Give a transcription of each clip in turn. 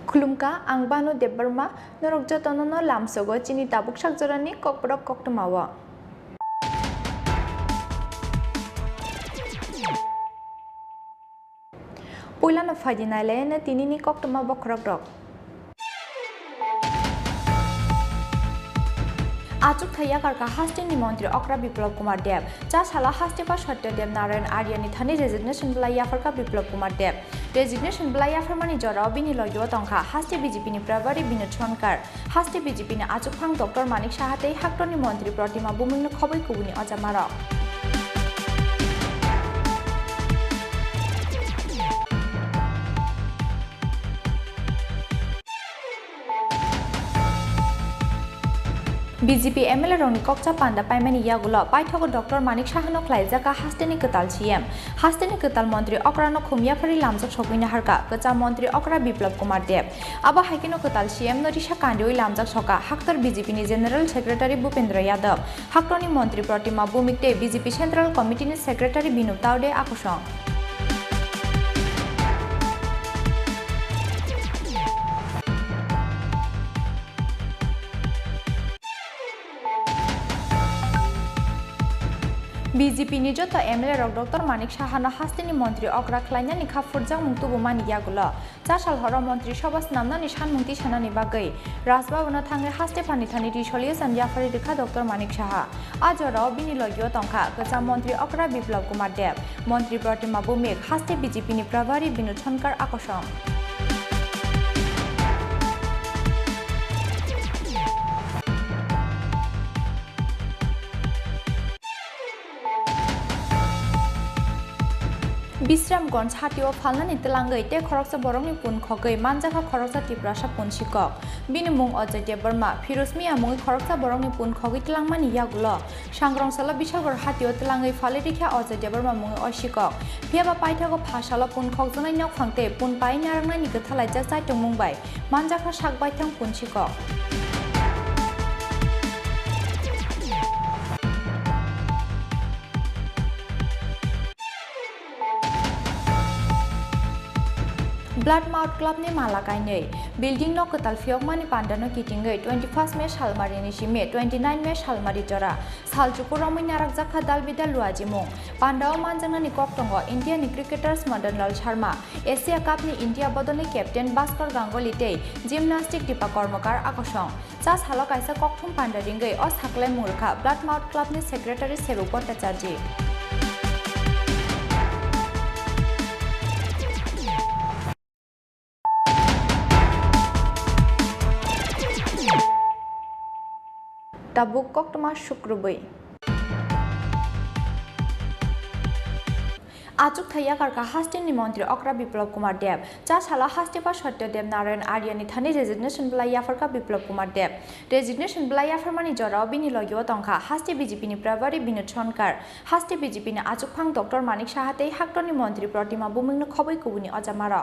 खुलुमका आं बानु देबबर्मा नरक जतननो लामसोगो चिनि Tabuk साकजरानि kokborok koktमावा पुइलानो फाइदिनाले न तिनिनि koktमा बखरक रक आचुक थाया कारका हास्टेनि मंत्री अक्रा विप्लव कुमार देव चा साला हास्टेपा सत्यदेव नारायण आर्यनि थानि रेजिग्नेशन ब्लायाफरका विप्लव कुमार देव रेजिग्नेशन ब्लायाफरमानि जराव बिनि लयो तंखा हास्टे बीजेपीनि प्रभारी विनोद सोनकार हास्टे बीजेपीनि आचुकफां डॉक्टर मानिक साहाते हाक्टरनि मंत्री प्रतिमा बुमिंनो खबै कुबुनि अजामारा बीजेपी एमएलए रंगनि कक्चा पांडा पाइमानि यागुलो पाइथगो डॉक्टर मानिक साहानो ख्लाइजाका हास्टेनि कताल सीएम हास्टेनि कताल मंत्री अक्रानो खुमियाफारि लामजक सगैना हारका कचा मंत्री अक्रा विप्लव कुमार देव आबा हाइकिनो कताल सीएम नरिशा कांडियोइ लामजक सका हाक्टर बीजेपीनि जनरल सेक्रेटारि भूपेन्द्र यादव हाक्टरनि मंत्री प्रतिमा बुमिकते बीजेपी सेंट्रल कमिटिनि सेक्रेटारि बिनु तावडे आकुसं बीजेपी नि जत एमएलए रक डॉक्टर मानिक साहानो हास्टेनि मंत्री अक्रा ख्लाइनानि खाफुरजां मुंतुबुमानि यागुलो चा सालहर मंत्री सभा नामनानि सानमुंति सानानि बागै राजभवनो थांगे हास्टे फानिथानि रिसलियो सानजाफारि रेखा डॉक्टर मानिक साहा आजराव बिनि लगियो तंखा कचा मंत्री अक्रा विप्लव कुमार देव मंत्री प्रतिमा बुमिक हास्टे बीजेपी नि प्रभारी विनोद सोनकार आकर्षण बिश्रामगंज हाटियाव फालनानि तलांगै ते खरकसा बरंनि पुन खगै मानजाखा खरकसा त्रिपुरा पुन सिकक बिनि मुं अजय देबबर्मा फिरोजमी आमुङै खरकसा बरंनि पुन खगै तलांमानि यागुलो सांग्रंसाला बिशागर हाटियाव तलांगै फालेरिखा अजय देबबर्मा मुङै असिकक फियाबा पाइथागो फासाला पुन खगजनाय नक फांते पुन पाइ नारंनायनि गथालाइजा साइटं मुंबाय मानजाखा साकबायथां पुन सिकक ब्लाड माउथ क्लब ने माला गायनै बिल्डिंग न कताल फियकमानि पांडानो किटिंगै 21 मे सालमारिनि सिमे 29 मे सालमारि जरा सालचुको रमै नाराकजाखा दालबिदा लुआजि मुं पांडाव मानजांनानि कक्टंगो इंडियानि क्रिकेटार्स मदन लाल शर्मा एशिया कपनि इंडिया बदलनि कैप्टेन भास्कर गांगुली ते जिमनास्टिक दीपा कर्मकार आकर्षण चा साल कायसा कक्टुम पांडारिंगै असाखलाय मुरखा ब्लाड माउथ क्लबनि सेक्रेटारि सेरू भट्टाचार्य ताबुक कोक्टमा शुक्रबै आचुक थाया कारका हास्टेनि मंत्री अक्रा विप्लव कुमार देव चा साला हास्टेपा सत्यदेव नारायण आर्यनि थानि रेजिग्नेशन ब्लायाफरका विप्लव कुमार देव रेजिग्नेशन ब्लायाफरमानि जराव बिनि लगियो तंखा हास्टे बीजेपीनि प्रभारी विनोद सोनकार हास्टे बीजेपीनि आचुकफां डॉक्टर मानिक साहाते हाक्टरनि मंत्री प्रतिमा बुमिंनो खबै कुबुनि अजामारा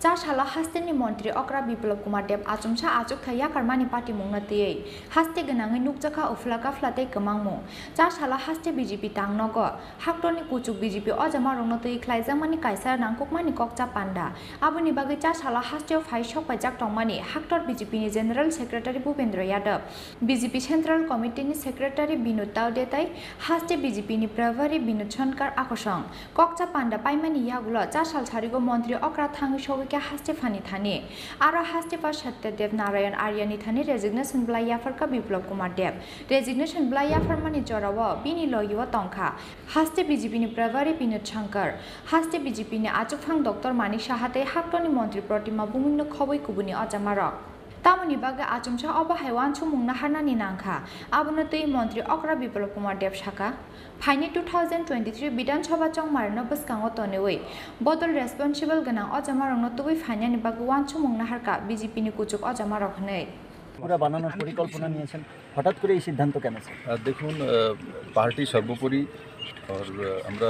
चा साला हास्टेनि मंत्री अक्रा विप्लव कुमार देव आचुमसा आचुक थाया कारमानि पार्टी मुंगनतियै हास्टे गनाङै नुकजाखा उफलाका फ्लाते गमांमु चा साला हास्टे बीजेपी तांनग हाक्टरनि कुचुक बीजेपी अजामा रंनतै ख्लाइजामानि कायसा नांकुकमानि कक्चा पांडा आबुनि बागै चा साला हास्टेयाव फाइसक पाइजाक तंमानि हाक्टर बीजेपीनि general secretary Bhupendra Yadav BJP central कमिटिनि सेक्रेटारि बिनु तावडेताई हास्टे बीजेपीनि प्रभारी विनोद सोनकार आकर्षण कक्चा पांडा पाइमानि यागुलो चा साल सारिगो मंत्री अक्रा थांगै हास्टे फानी थाने आरो हास्टेपा सत्यदेव नारायण आर्यनि थाने रेजिग्नेशन ब्लायाफरका विप्लव कुमार देव रेजिग्नेशन ब्लायाफरमानि जराव बिनि लयो तंखा हास्टे बीजेपीनि प्रभारी विनोद शंकर हास्टे बीजेपीनि आचुकफां डॉक्टर मानिक साहाते हाक्टरनि मंत्री प्रतिमा बुमिंनो खबै कुबुनि अजामारा तामुनि बागै आचुमसा अबाहाय वानसु मुंना हारनानि नांखा आबुनतै मंत्री अक्रा विप्लव कुमार देव साका फाइनि 2023 विधानसभा चंमारनो बसकांगो तनेवै बदल रेसपन्सिबल गनां अजामारंनो तुबै फाइनानि बागै वानसु मुंना हारका बीजेपीनि कुचुक अजामारक हनै পুরা বানানোর পরিকল্পনা নিয়েছেন হঠাৎ করে এই সিদ্ধান্ত কেন স্যার দেখুন পার্টি সর্বোপরি আর আমরা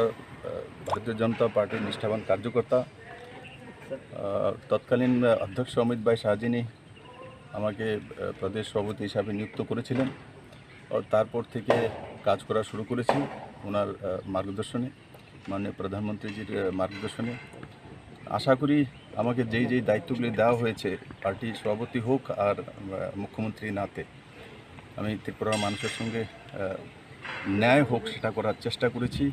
ভারতীয় জনতা পার্টির নিষ্ঠাবান কার্যকর্তা তৎকালীন অধ্যক্ষ অমিত ভাই শাহজিনী আমাকে প্রদেশ সভাপতি হিসাবে নিযুক্ত করেছিলেন और তারপর থেকে কাজ করা শুরু করেছি ওনার মার্গদর্শনে माननीय प्रधानमंत्री जी मार्गदर्शने আশা করি আমাকে যেই দায়িত্বগুলি দেওয়া হয়েছে পার্টির সভাপতি হোক আর মুখ্যমন্ত্রী নাতে আমি ত্রিপুরার মানুষের সঙ্গে ন্যায় হোক সেটা করার চেষ্টা করেছি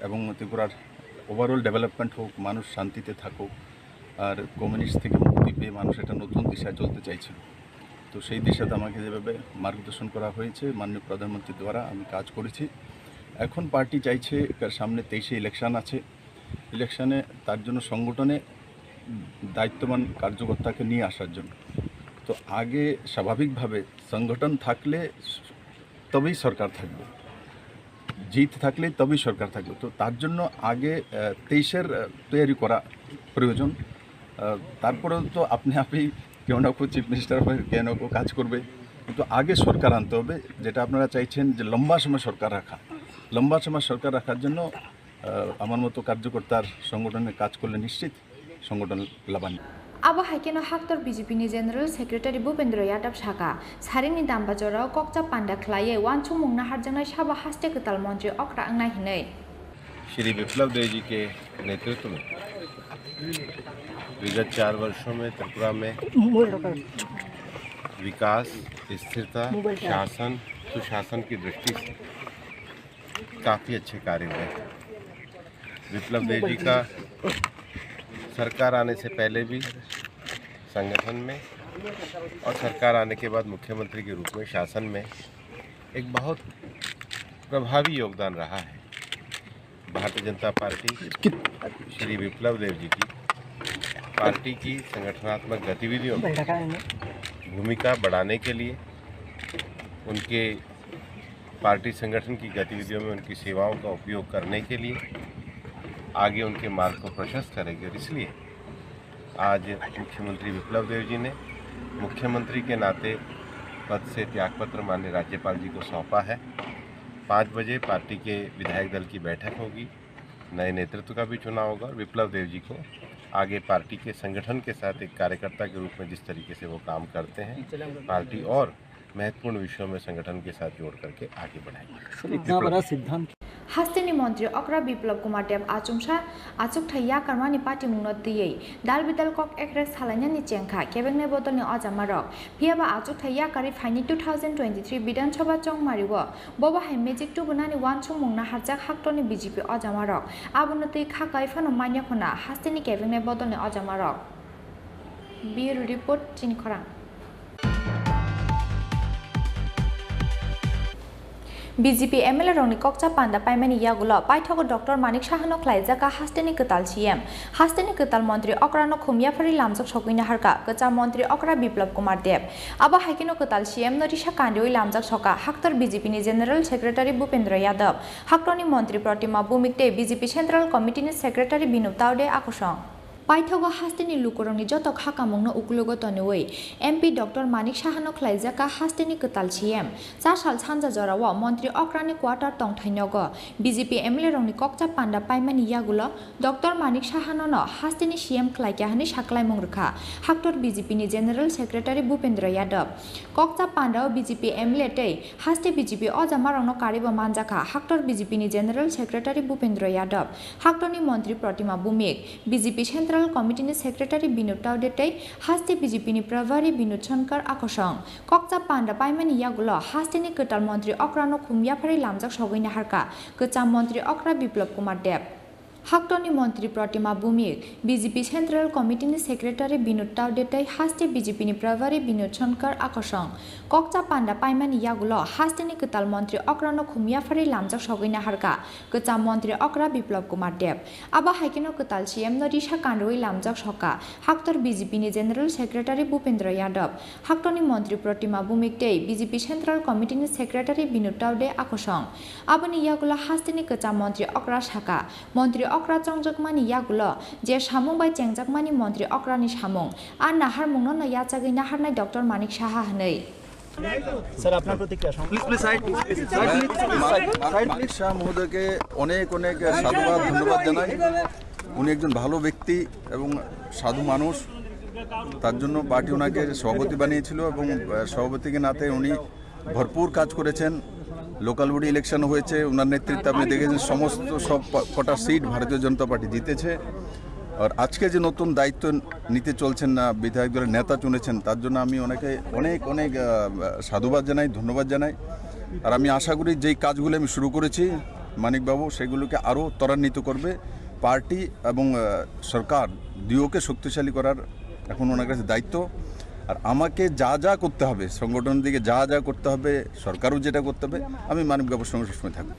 এবং ত্রিপুরার ওভারঅল ডেভেলপমেন্ট হোক, মানুষ শান্তিতে থাকুক আর কমিউনিস্ট থেকে মুক্তি পেয়ে মানুষ একটা নতুন দিশায় চলতে চাইছিল। তো সেই দিশাতে আমাকে যেভাবে মার্গদর্শন করা হয়েছে মাননীয় প্রধানমন্ত্রীর দ্বারা আমি কাজ করেছি। এখন পার্টি চাইছে সামনে 23-এ ইলেকশন আছে, ইলেকশনে তার জন্য সংগঠনে দায়িত্ববান কার্যকর্তাকে নিয়ে আসার জন্য। তো আগে স্বাভাবিকভাবে সংগঠন থাকলে তবেই সরকার থাকবে, জিত থাকলে তবেই সরকার থাকবে। তো তার জন্য আগে 23-এর তৈরি করা প্রয়োজন। তারপরেও তো আপনি কেউ না কেউ চিফ মিনিস্টার হবে, কেউ না কেউ কাজ করবে, কিন্তু আগে সরকার আনতে হবে। যেটা আপনারা চাইছেন যে লম্বা সময় সরকার রাখা, লম্বা সময় সরকার রাখার জন্য আমার মতো কার্যকর্তার সংগঠনে কাজ করলে নিশ্চিত সংগঠন লাভান্বিত। আবো হাইকেনো হাক্তর বিজেপিনি জেনারেল সেক্রেটারি ভূপেন্দ্র यादव সাকা সারিনি দামবাজরাव ককচা পান্ডা ख्लायै वानचु मुंगना हारजनाय साबा हास्ते कताल मंत्री अक्रा अंगनाय हिनै श्री विप्लव देव जी के नेतृत्व में विगत 4 वर्षों में त्रिपुरा में विकास, स्थिरता, शासन, सुशासन की दृष्टि से काफ़ी अच्छे कार्य हुए। विप्लव देव जी का सरकार आने से पहले भी संगठन में और सरकार आने के बाद मुख्यमंत्री के रूप में शासन में एक बहुत प्रभावी योगदान रहा है। भारतीय जनता पार्टी श्री विप्लव देव जी की पार्टी की संगठनात्मक गतिविधियों में भूमिका बढ़ाने के लिए, उनके पार्टी संगठन की गतिविधियों में उनकी सेवाओं का उपयोग करने के लिए आगे उनके मार्ग को प्रशस्त करेगी। और इसलिए आज मुख्यमंत्री विप्लव देव जी ने मुख्यमंत्री के नाते पद से त्यागपत्र माननीय राज्यपाल जी को सौंपा है। 5 बजे पार्टी के विधायक दल की बैठक होगी, नए नेतृत्व का भी चुनाव होगा और विप्लव देव जी को आगे पार्टी के संगठन के साथ एक कार्यकर्ता के रूप में जिस तरीके से वो काम करते हैं, पार्टी और महत्वपूर्ण विषयों में संगठन के साथ जोड़ करके आगे बढ़ाएगी। हास्तेनि मंत्री अक्रा विप्लव कुमार देव आचुक थाइया कर्मानि पार्टी मुंनो दियै दाल बिदाल कक एक्रेस सालायनानि चेंखा केबेंने बदलनि अजामारक फियाबा आचुक थाइया कारि फाइनि 2023 विधानसभा चंगमारिव बबा हाइ मेजिक टुबुनानि वानचु मुंगना हारजाक हाक्टनि बीजेपी अजामारक आबुनतै खाकाय फानो मान्य खना हास्तेनि केबेंने बदलनि अजामारक ब्युरो रिपोर्ट चिनखरां बीजेपी एमएलए रंगनि ककचा पांडा पाइमानि यागुलो पाइथगो डॉक्टर मानिक साहानो ख्लाइजाका हास्तेनि कताल सीएम हास्तेनि कताल मंत्री अक्रानो खुमियाफारि लामजक सकिना हारका कचा मंत्री अक्रा विप्लव कुमार देव आबा हाइकेनो कताल सीएम नरिशा कान्दिवै लामजक सका हाक्तर बीजेपीनि जनरल सेक्रेटारि भूपेंद्र यादव हाक्टरनि मंत्री प्रतिमा बुमिकते बीजेपी सेंट्रल कमिटिनि सेक्रेटारि बिनु तावडे आकुसं पाइथगो हास्तेनि लुकुरंनि जत खाकामुंनो उकुलुगो तनुवै एमपी डॉक्टर मानिक साहानो ख्लाइजाका हास्तेनि कताल सीएम साल सानजा जराव मंत्री अक्रानि क्वार्टार तंथाइनगो बीजेपी एमएलए रंगनि ककचा पांडा पाइमानि यागुलो डॉक्टर मानिक साहानो हास्तेनि सीएम ख्लाइका हनि साक्लाय मुंगरखा हाक्टर बीजेपीनि जनरल सेक्रेटारि भूपेंद्र यादव ककचा पांडाव बीजेपी एमएलए तै हास्ते बीजेपी अजामारंनो कारिबो मानजाखा हाक्टर बीजेपीनि जनरल सेक्रेटारि भूपेंद्र यादव हाक्टरनि मंत्री प्रतिमा बुमिक बीजेपी सेंट्रल कमिटिनि सेक्रेटारि बिनुद तावडेतै हास्ते बीजेपीनि प्रभारी बिनुद शंकर आकसं ककचा पांडा पाइमानि यागुलो हास्तेनि कताल मंत्री अक्रानो खुमियाफारि लामजाक सगैना हारका कचा मंत्री अक्रा विप्लव कुमार देव हाक्टरनि मंत्री प्रतिमा बुमिक बीजेपी सेंट्रल कमिटिनि सेक्रेटारि बिनुद तावडेतै हास्ते बीजेपीनि प्रभारी बिनुद शंकर आकसं ककचा पांडा पाइमानि यागुलो हास्तेनि कताल मंत्री अक्रानो खुमियाफारि लामजाक सगैना हारका कचा मंत्री अक्रा विप्लव कुमार देव आबा हाइकेनो कताल सीएम नरिशा कान्दिवै लामजाक सका हाक्टर बीजेपीनि जनरल सेक्रेटारि भूपेंद्र यादव हाक्टरनि मंत्री प्रतिमा बुमिकते बीजेपी सेंट्रल कमिटिनि सेक्रेटारि बिनुद तावडे आकसं आबनि यागुलो हास्तेनि कचा मंत्री अक्रा साका मंत्री अक्रा चंजकमानि यागुलो जे सामुं बाय चेंजाकमानि मंत्री अक्रानि सामुं आ नाहार मुंनो न याचागै नाहारनाय डॉक्टर मानिक साहा हनै सर আপনার প্রতিক্রিয়া মানিক শাহ মহোদয়কে অনেক সাধুবাদ ধন্যবাদ জানাই। উনি একজন ভালো ব্যক্তি এবং সাধু মানুষ, তার জন্য পার্টি ওনাকে সভাপতি বানিয়েছিল এবং সভাপতিকে নাতে উনি ভরপুর কাজ করেছেন। লোকাল বডি ইলেকশন হয়েছে, ওনার নেতৃত্বে আপনি দেখেছেন সমস্ত সব কটা সিট ভারতীয় জনতা পার্টি জিতেছে। আর আজকে যে নতুন দায়িত্ব নিতে চলছেন না, বিধায়ক দলের নেতা চুনেছেন, তার জন্য আমি অনেক সাধুবাদ জানাই, ধন্যবাদ জানাই। আর আমি আশা করি যেই কাজগুলো আমি শুরু করেছি মানিকবাবু সেগুলোকে আরও ত্বরান্বিত করবে। পার্টি এবং সরকার দুয়োকে শক্তিশালী করার এখন ওনার কাছে দায়িত্ব। আর আমাকে যা করতে হবে, সংগঠনের দিকে যা করতে হবে, সরকারও যেটা করতে হবে, আমি মানিকবাবুর সঙ্গে সবসময় থাকবো।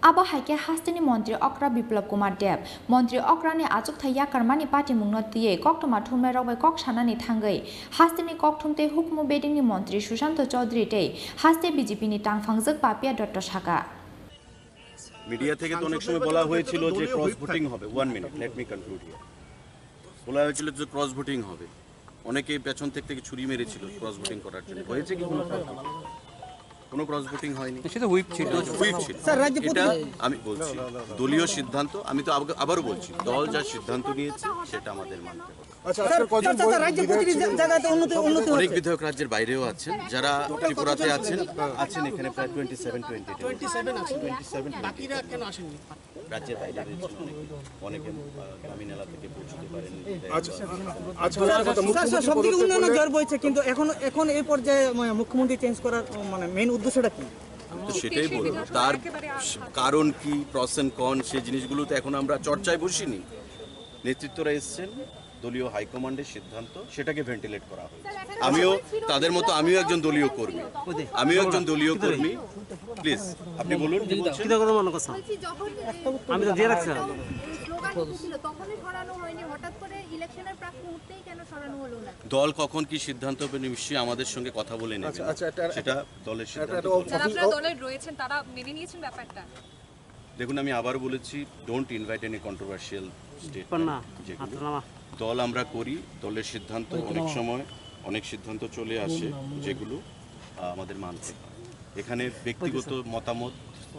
আবা হাইকে হাস্তিনি মন্ত্রী অক্রা বিপ্লব কুমার দেব মন্ত্রী অক্রানি আজক থাইয়া কারমানি পার্টি মুংনতিয়ে কক্টমা থুমে রবাই কক সানানি থাঙ্গै হাস্তিনি ককথুমতে হুকমু বেডিংনি মন্ত্রী সুশান্ত চৌধুরী তে হাস্তে বিজেপিনি টাংফাংজক পাপিয়া দত্ত শাখা। মিডিয়া থেকে তো অনেক সময় বলা হয়েছিল যে ক্রস ভোটিং হবে। 1 minute, let me conclude here. বলা হয়েছিল যে ক্রস ভোটিং হবে, অনেকে পেছন থেকে ছুরি মেরেছিল ক্রস ভোটিং করার জন্য। হয়েছে কি কোনো ক্রস ভোটিং হয়নি, সেটা হুইপ ছিল। এটা আমি বলছি দলীয় সিদ্ধান্ত। আমি তো আবারও বলছি, দল যা সিদ্ধান্ত নিয়েছে সেটা আমাদের মানতে হবে। অনেক বিধায়ক রাজ্যের বাইরেও আছেন, যারা ত্রিপুরাতে আছেন এখানে প্রায় 27 রাজ্যের বাইরে রয়েছেন, অনেকে গ্রামীণ এলাকা থেকে পৌঁছতে পারেন। সবদিকে উন্নয়নের জ্বর বইছে, কিন্তু এখন এই পর্যায়ে মুখ্যমন্ত্রী চেঞ্জ করার মানে মেইন উদ্দেশ্যটা কি? তো সেটাই বলবো, তার কারণ কি, প্রস এন্ড কন, সেই জিনিসগুলো তো এখন আমরা চর্চায় বসিনি। নেতৃত্বরা এসছেন, দলীয় হাইকমান্ডের সিদ্ধান্ত, সেটাকে ভেন্টিলেট করা হয়েছে। আমিও তাদের মতো একজন দলীয় কর্মী, প্লিজ আপনি বলুন কি বলছেন। আমি তো দিয়ে রাখছি। দল কখন কি সিদ্ধান্ত হবে নিশ্চয়ই আমাদের সঙ্গে কথা বলে নেবেন, সেটা দলের সিদ্ধান্ত। তারা মেনে নিয়েছেন ব্যাপারটা। দেখুন, আমি আবার বলেছি, don't invite any controversial statement. দল আমরা করি, দলের সিদ্ধান্ত অনেক সময় অনেক সিদ্ধান্ত চলে আসে যেগুলো আমাদের মানতে হয়। এখানে ব্যক্তিগত মতামত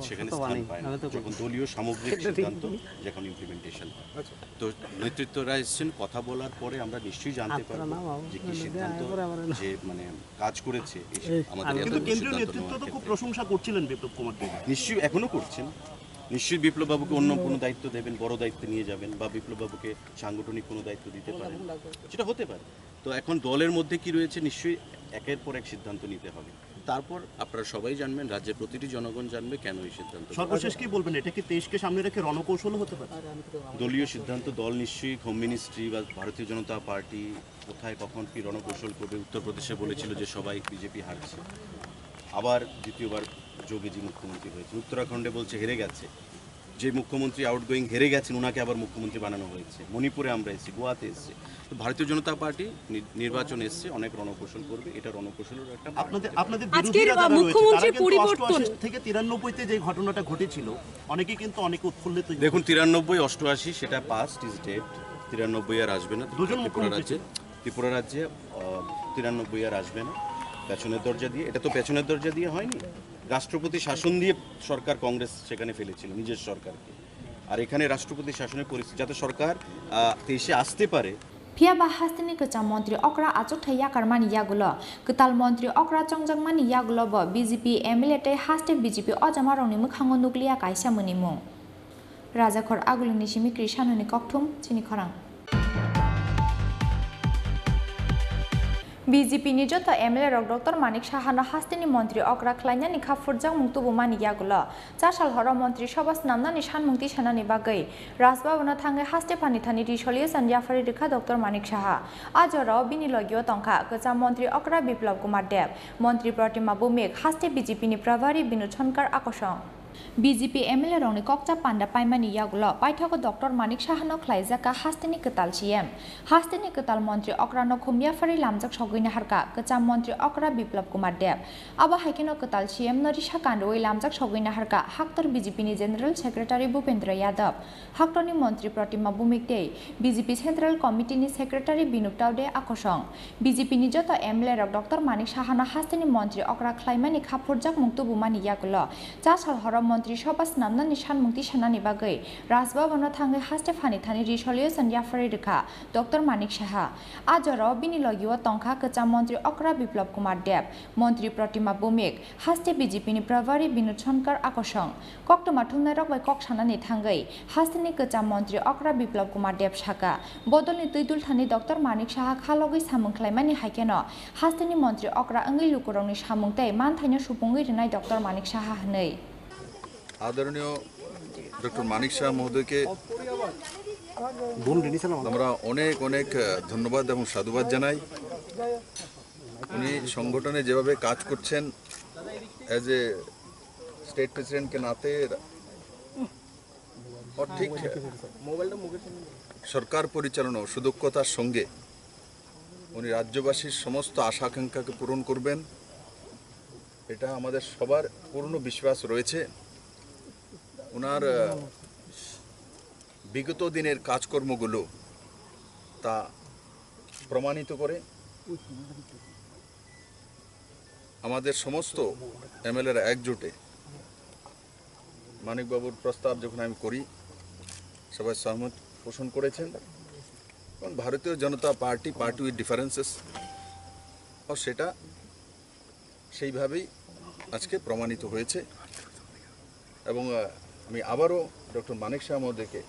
সেখানে স্থান পায় না, যখন দলীয় সামগ্রিক সিদ্ধান্ত যখন ইমপ্লিমেন্টেশন হয়। তো নেতৃত্বরা এসেছেন, কথা বলার পরে আমরা নিশ্চয়ই জানতে পারবো যে কি সিদ্ধান্ত যে মানে কাজ করেছে আমাদের। কেন্দ্রীয় নেতৃত্ব তো খুব প্রশংসা করছিলেন বিপ্লব কুমার দেব, নিশ্চয়ই এখনো করছেন। নিশ্চয়ই বিপ্লববাবুকে অন্য কোনো দায়িত্ব দেবেন, বড় দায়িত্ব নিয়ে যাবেন, বা বিপ্লববাবুকে সাংগঠনিক কোনো দায়িত্ব দিতে পারেন, সেটা হতে পারে। তো এখন দলের মধ্যে কি রয়েছে, নিশ্চয়ই একের পর এক সিদ্ধান্ত নিতে হবে। তারপর আপনারা সবাই জানবেন, রাজ্যের প্রতিটি জনগণ জানবে কেন এই সিদ্ধান্ত। সর্বশেষ কি বলবেন, এটা কি দেশকে সামনে রেখে রণকৌশল হতে পারে? দলীয় সিদ্ধান্ত, দল নিশ্চয়ই হোম মিনিস্ট্রি বা ভারতীয় জনতা পার্টি কোথায় কখন কি রণকৌশল করবে। উত্তরপ্রদেশে বলেছিল যে সবাই বিজেপি হারছে, আবার দ্বিতীয়বার যোগীজি মুখ্যমন্ত্রী হয়েছে। উত্তরাখণ্ডে বলছে হেরে গেছে, যে মুখ্যমন্ত্রী আউটগোয়িং হেরে গেছেন ওনাকে আবার মুখ্যমন্ত্রী বানানো হয়েছে। মণিপুরে আমরা এসেছি, গোয়াতে এসেছি। তো ভারতীয় জনতা পার্টি নির্বাচন এসছে, অনেক রণকৌশল করবে। এটা রণকৌশলের একটা আপনাদের বিরোধীরা যারা রয়েছে তারা কিন্তু 88 থেকে 93 তে যে ঘটনাটা ঘটেছিল, অনেকে কিন্তু অনেক উৎফুল্লিত। দেখুন, 93, 88 সেটা পাস্ট ইজ ডেড। 93 আর আসবে না ত্রিপুরা রাজ্যে 93 আর আসবে না পেছনের দরজা দিয়ে। এটা তো পেছনের দরজা দিয়ে হয়নি, রাষ্ট্রপতি শাসন দিয়ে সরকার কংগ্রেস সেখানে ফেলেছিল নিজের সরকারকে। আর এখানে রাষ্ট্রপতি শাসনের পরিস্থিতি, যাতে সরকার 23-এ আসতে পারে। Phiaba hastini kecam mantri okra acuk thaya karmani yagulo ketal mantri okra chongjangmani yagulo bo BJP MLA te haste BJP ojamarongni mukhango nuklia kaisa munimung Rajakhor agulini simi krishanoni kokthum chini khorang BJP ni joto MLA rok Dr. Manik Sahana hastini mantri okra khlainani khafurjang mungtubu mani yagulo chasal horo mantri sabas namnani sanmungti sanani bagai Rajbabona thangai haste pani thani risoliyo sanjafari rekha Dr. Manik Saha ajoro bini logio tongkha kecam mantri okra Biplab Kumar Dev mantri Pratima Bumik haste BJP ni pravari Binu Chonkar akosong BJP MLA rongni kokcha panda paimani yagulo paithako Dr. Manik Sahano khlaijaka hastini ketal CM hastini ketal mantri okrano khumyafari lamjak sogina harka kecam mantri okra Biplab Kumar Dev abo haikino ketal CM Norisha Kandoi lamjak sogina harka haktor BJP ni General Secretary Bhupendra Yadav haktoni mantri Pratima Bumik dei BJP Central Committee ni Secretary Binuk Taude akosong BJP ni joto MLA rok Dr. Manik Sahano hastini mantri okra khlaimani khapurjak mungtu bumani yagulo chasal horo मन्त्री सभा स्नामनानि सानमुक्ति साननानि बागै राजभवनाव थाङै हास्टे फानिथानि रिसलिउसन याफारि रेखा doctor Manik Saha आजराव बिनि लगिव तंखा कचा मन्त्री अक्रा बिप्लब कुमार देव मन्त्री प्रतिमा बुमिक हास्टे बीजेपीनि प्रभारी विनोद शंकर आकर्षण कक्टमा थुमनाय रकबाय कक साननानि थाङै हास्टेनि कचा मन्त्री अक्रा बिप्लब कुमार देव साका बदलनि तुइदुल थानि डक्टर मानिक साहा खालगै सामुंख्लायमानि हाइकेन हास्टेनि मन्त्री अक्रा अंगै लुकुरंनि सामुंथाय मानथायनो सुपुंगै रिनाय डक्टर मानिक साहा हनै आदरणीय डॉक्टर मानिक शाह महोदयকে আমরা অনেক অনেক ধন্যবাদ এবং সাধুবাদ জানাই। উনি সংগঠনে যেভাবে কাজ করছেন এজ এ স্টেট প্রেসিডেন্ট के नाते और ঠিক সরকার পরিচালনা সুদক্ষতার সঙ্গে উনি রাজ্যবাসীর সমস্ত আশা আকাঙ্ক্ষাকে পূরণ করবেন এটা আমাদের সবার পূর্ণ বিশ্বাস রয়েছে। ওনার বিগত দিনের কাজকর্মগুলো তা প্রমাণিত করে আমাদের সমস্ত এমএলএরা একজোটে মানিকবাবুর প্রস্তাব যখন আমি করি সবাই সহমত পোষণ করেছেন এবং ভারতীয় জনতা পার্টি উইথ ডিফারেন্সেস আর সেটা সেইভাবেই আজকে প্রমাণিত হয়েছে এবং আমি আবারও ডক্টর মানিক শাহ মহোদয়কে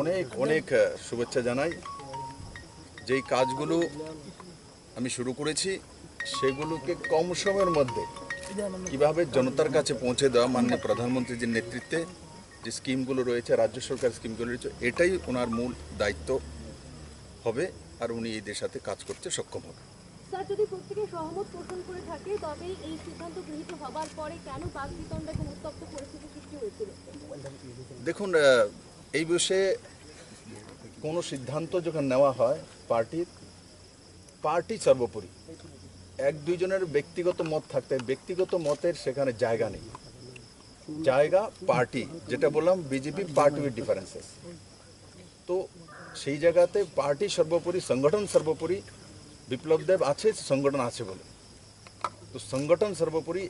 অনেক অনেক শুভেচ্ছা জানাই। যেই কাজগুলো আমি শুরু করেছি সেগুলোকে কম সময়ের মধ্যে কিভাবে জনতার কাছে পৌঁছে দেওয়া মাননীয় প্রধানমন্ত্রীর নেতৃত্বে যে স্কিমগুলো রয়েছে রাজ্য সরকার স্কিমগুলো রয়েছে এটাই ওনার মূল দায়িত্ব হবে আর উনি এদের সাথে কাজ করতে সক্ষম হবে। স্যার যদি প্রত্যেকে সহমত পোষণ করে থাকে তবে এই সিদ্ধান্ত গৃহীত হবার পরে কেন বাকবিতণ্ডা এবং উত্তপ্ত পরিস্থিতি সৃষ্টি হয়েছিল? দেখুন এই বিষয়ে কোনো সিদ্ধান্ত যখন নেওয়া হয় পার্টি সর্বোপরি এক দুইজনের ব্যক্তিগত মত থাকতে ব্যক্তিগত মতের সেখানে জায়গা নেই, জায়গা পার্টি যেটা বললাম বিজেপি পার্টি উইথ ডিফারেন্সেস। তো সেই জায়গাতে পার্টি সর্বোপরি সংগঠন সর্বোপরি বিপ্লব দেব আছে সংগঠন আছে বলে তো সংগঠন সর্বোপরি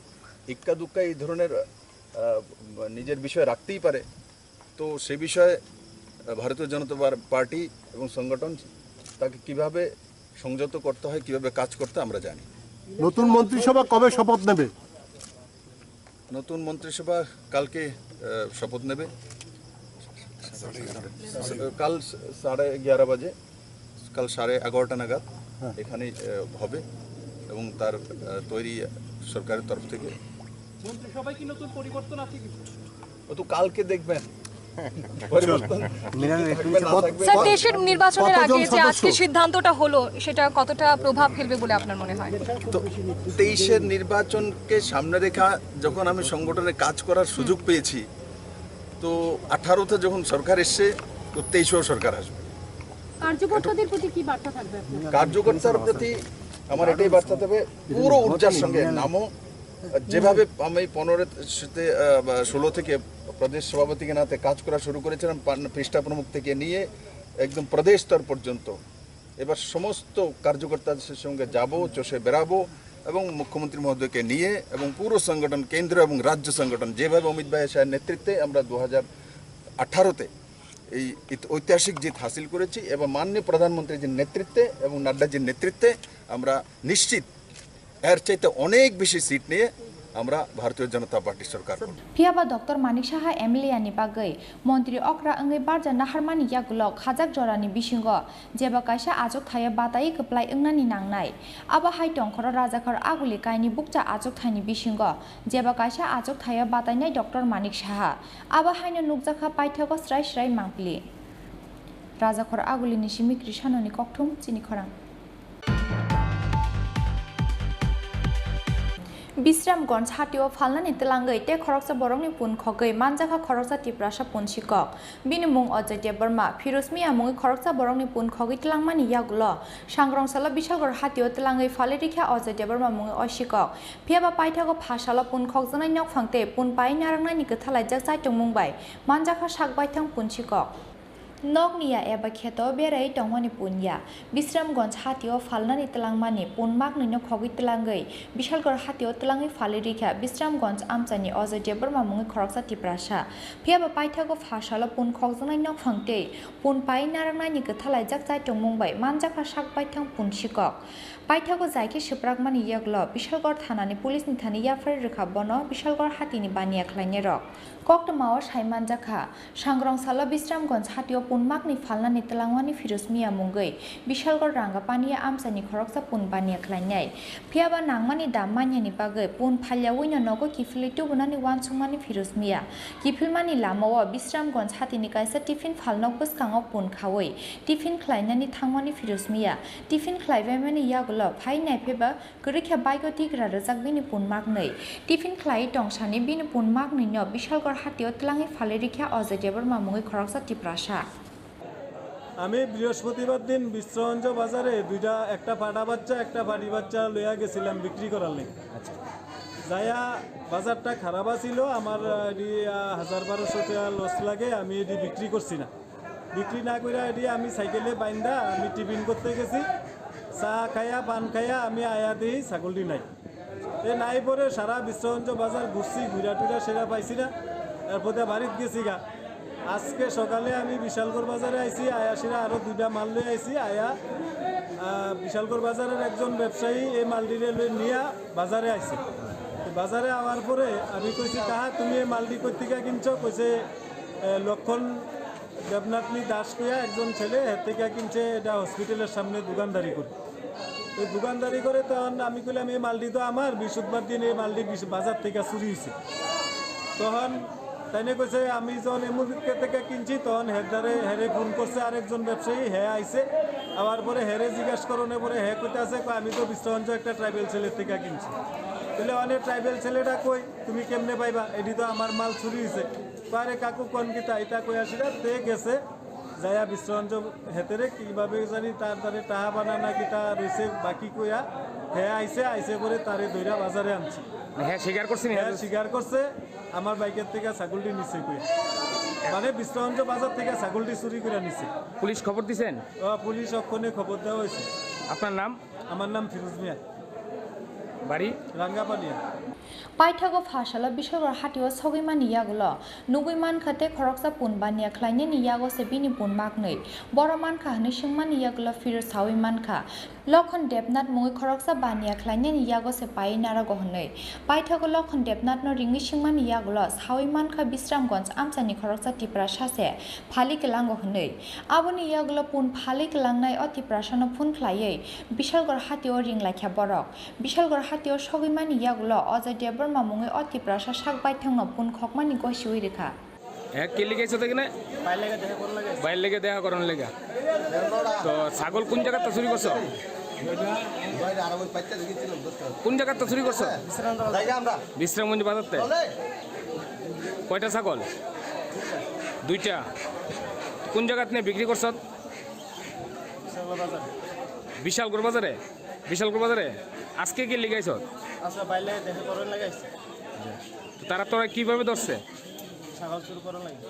ইক্কা দুক্কা এই ধরনের নিজের বিষয় রাখতেই পারে। তো সেই বিষয়ে ভারতীয় জনতা পার্টি এবং সংগঠন তাকে কিভাবে সংযত করতে হয় কিভাবে কাজ করতে আমরা জানি। নতুন মন্ত্রিসভা কবে শপথ নেবে? নতুন মন্ত্রিসভা কালকে শপথ নেবে কাল 11:30 বাজে কাল 11:30 নাগাদ এখানে হবে এবং তার তৈরি সরকারের তরফ থেকে। মন্ত্রিসভায় কি নতুন পরিবর্তন আছে কি? ও তো কালকে দেখবেন। স্যার দেশের নির্বাচনের আগে যে আজকে সিদ্ধান্তটা হলো সেটা কতটা প্রভাব ফেলবে বলে আপনার মনে হয়? তো 23-এর নির্বাচনকে সামনে রেখা যখন আমি সংগঠনে কাজ করার সুযোগ পেয়েছি তো 18তে যখন সরকার এসছে তো 23-ও সরকার আসবে। কার্যকর্তাদের প্রতি কি বার্তা থাকবে আপনার? কার্যকর্তার প্রতি আমার এটাই বার্তা থাকবে পুরো ঊর্জার সঙ্গে নামো যেভাবে আমি 16 থেকে প্রদেশ সভাপতিকে নাতে কাজ করা শুরু করেছিলাম পৃষ্ঠা প্রমুখ থেকে নিয়ে একদম প্রদেশ স্তর পর্যন্ত এবার সমস্ত কার্যকর্তাদের সঙ্গে যাব চষে বেড়াবো এবং মুখ্যমন্ত্রী মহোদয়কে নিয়ে এবং পুরো সংগঠন কেন্দ্র এবং রাজ্য সংগঠন যেভাবে অমিত ভাই শাহের নেতৃত্বে আমরা 2018-তে এই ঐতিহাসিক জিত হাসিল করেছি এবং মাননীয় প্রধানমন্ত্রীর নেতৃত্বে এবং নাড্ডাজির নেতৃত্বে আমরা নিশ্চিত এর চাইতে অনেক বেশি সিট নিয়ে আমরা ভারতীয় জনতা পার্টি সরকার फियाबा डॉक्टर मानिक साहा एमएलए बागै मन्त्री अक्रा अंगै बारजा नाहारमानि यागुलक खाजाक जरानि बिसिंगो जेबा कायसा आजक थाया बाताय कप्लाय अंगनानि नांनाय आबा हाय टंखर राजाखर आगुलि कायनि बुकजा आजक थायनि बिसिंगो जेबा कायसा आजक थाया बातायनाय डॉक्टर मानिक साहा आबा हायनो नुकजाखा पाइथागो स्राय स्राय मांपलि राजाखर आगुलिनि सिमिक्रि साननि कक्थुम चिनि खरां বিশ্রামগঞ্জ হাটিও ফালনানি তেলাঙ্গै তে খরকসা বরংনি পুন খগৈ মানজাখা খরকসা টিপ্রাসা পুন শিকক বিনি মুং অজয় দেববর্মা ফিরোজ মিয়া মুং খরকসা বরংনি পুন খগৈ তেলাংমানি ইয়াগুলো সাংগ্রংসালা বিশালগড় হাটিও তেলাঙ্গै ফালেরিখা অজয় দেববর্মা মুং অশিকক ফিয়াবা পাইথাগো ফাসালা পুন খগজানাই নক ফাংতে পুন পাই নারাংনানি গथालायजाक जायtung मुंबाय मानजाखा साकबायथां पुन शिকক Nognia eba kheto berai tongmani punya Bisramganj hatio falnani telangmani punmak nino khogi telangai Bishalgor hatio telangai falirikha Bisramganj amchani Ozodya Burma mungi khoroksa tiprasa Phiaba paithago phashala pun khokjanai nok phangte pun pai narangnani gthalai jakjai tongmungbai manjaka sakbai thang pun sikok Paithago jaike suprakmani yaglo Bishalgor thanani pulis ni thani yafari rekha bono Bishalgor hatini baniya khlaine rok Koktamawa saimanjaka sangrong sala Bisramganj hatio punmakni falnani telangwani firusmiya mungai Bishalgor ranga paniya amsani khoroksa pun baniya khlainai phiaba nangmani dammanyani bagai pun phalyawino nogo kifili tubunani wansungmani firusmiya kifilmani lamawa Bisramganj hatini kaisa tiffin falnok bskango pun khawai tiffin khlainani thangmani firusmiya tiffin khlaibaimani yaglo phainai pheba gorikha baiko tigra rajakbini punmaknai tiffin khlai tongsani bini punmakni no Bishalgor hatio telangi falirikha Ozodya Burma mungi khoroksa tiprasa আমি বৃহস্পতিবার দিন বিশ্রঞ্জ বাজারে একটা ফাটা বাচ্চা একটা ফাটি বাচ্চা লইয়া গেছিলাম বিক্রি করার লেগে যাইয়া বাজারটা খারাপ ছিল আমার 1200 টাকা লস লাগে আমি এটি বিক্রি করছি না বিক্রি না করে এটি আমি সাইকেলে বাইন্দা আমি টিফিন করতে গেছি চা খাইয়া পান খাইয়া আমি আয়া দিই ছাগলটি নাই নাই পরে সারা বিশ্রঞ্জ বাজার ঘুরছি ঘুরা টুরা সেরা পাইছি না এরপরে বাড়িতে গেছি গা আজকে সকালে আমি বিশালগড় বাজারে আইছি আয়াসিরা আরো 2টা মাল লয়ে আইছি আয়া বিশালগড় বাজারের একজন ব্যবসায়ী এই মালটিরে নিয়ে বাজারে আইছে বাজারে আওয়ার পরে আমি কইছি কাহা তুমি এই মালটি কই থেকে কিনছো কইছে লক্ষণ দেবনাথনি দাস কইয়া একজন ছেলে এর থেকে কিনছে এটা হসপিটালের সামনে দোকানদারি করে এই দোকানদারি করে তখন আমি কইলাম এই মালটি তো আমার বৃহস্পতিবার দিন এই মালটি বাজার থেকে চুরি হয়েছে তখন তাইনে কইছে আমি যখন এমুকে থেকে কিনছি তখন হেরে ফোন করছে আরেকজন ব্যবসায়ী হ্যাঁ আইছে আবার পরে হেরে জিজ্ঞাসা করণে পরে হ্যাঁ কইতে আছে আমি তো বিশ্রঞ্জ একটা ট্রাইবেল ছেলের থেকে কিনছি তাহলে অনেক ট্রাইবেল ছেলেটা কই তুমি কেমনে পাইবা এটি তো আমার মাল চুরি হয়েছে পারে কাকু কোন কিতা এটা কই আসিরা তে গেছে যাইয়া বিশ্রঞ্জ হেতেরে কিভাবে জানি তার দ্বারে টাহা বানা না কিতা রয়েছে বাকি কইয়া হ্যাঁ আইছে পরে তারে দইরা বাজারে আনছি হ্যাঁ স্বীকার করছেন হ্যাঁ স্বীকার করছে আমার বাইকের থেকে ছাগলটি নিচে কই মানে বিশ্রঞ্জ বাজার থেকে ছাগলটি চুরি করে নিছে পুলিশ খবর দিছেন পুলিশ অক্ষণে খবর দেওয়া হয়েছে আপনার নাম আমার নাম ফিরোজ মিয়া বাড়ি রাঙ্গাপানিয়া Paithago phashala Bishalgor hatio sogimani yagulo nuguiman khate khoroksa pun baniya khlaine ni yago se bini pun maknei boroman kha hni shingmani yagulo fir sawiman kha Lokhon Debnath mungi khoroksa baniya khlaine ni yago se pai nara gohnei Paithago Lokhon Debnath no ringi shingmani yagulo sawiman kha Bisramganj amchani khoroksa tipra shase phali kelango hnei aboni yagulo pun phali kelangnai oti prashano phun khlaiei Bishalgor hatio ring laikha borok Bishalgor hatio sogimani yagulo Ozodya Burma mungi oti prasha sakbai thangno pun khokmani goisiwi rekha হ্যাঁ কে লিখেছো তো কিনা বাইরে লেগে দেখা করন লেগা তো ছাগল কোন জায়গাতে চুরি করছো কোন জায়গাতে চুরি করছো বিশ্রামগঞ্জ বাজারতে কয়টা ছাগল 2টা কোন জায়গাতে নিয়ে বিক্রি করছো বিশালগড় বাজারে আজকে কি লিখাইছো তারা তোরা কিভাবে ধরছে ছাগল চুরি করা লাগে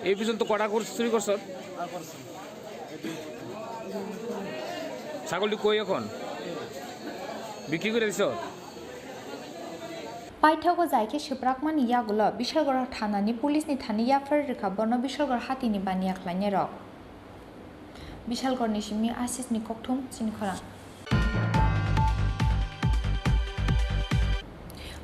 এই পর্যন্ত কটা চুরি করছ ছাগলটি কই এখন বিক্রি করে দিছ Paithago jaike suprakmani yagulo Bishalgor thanani pulisni thani yafar rekha bono Bishalgor hatini baniya khlaine rok Bishalgor ni simni Asis ni kokthum sinkhora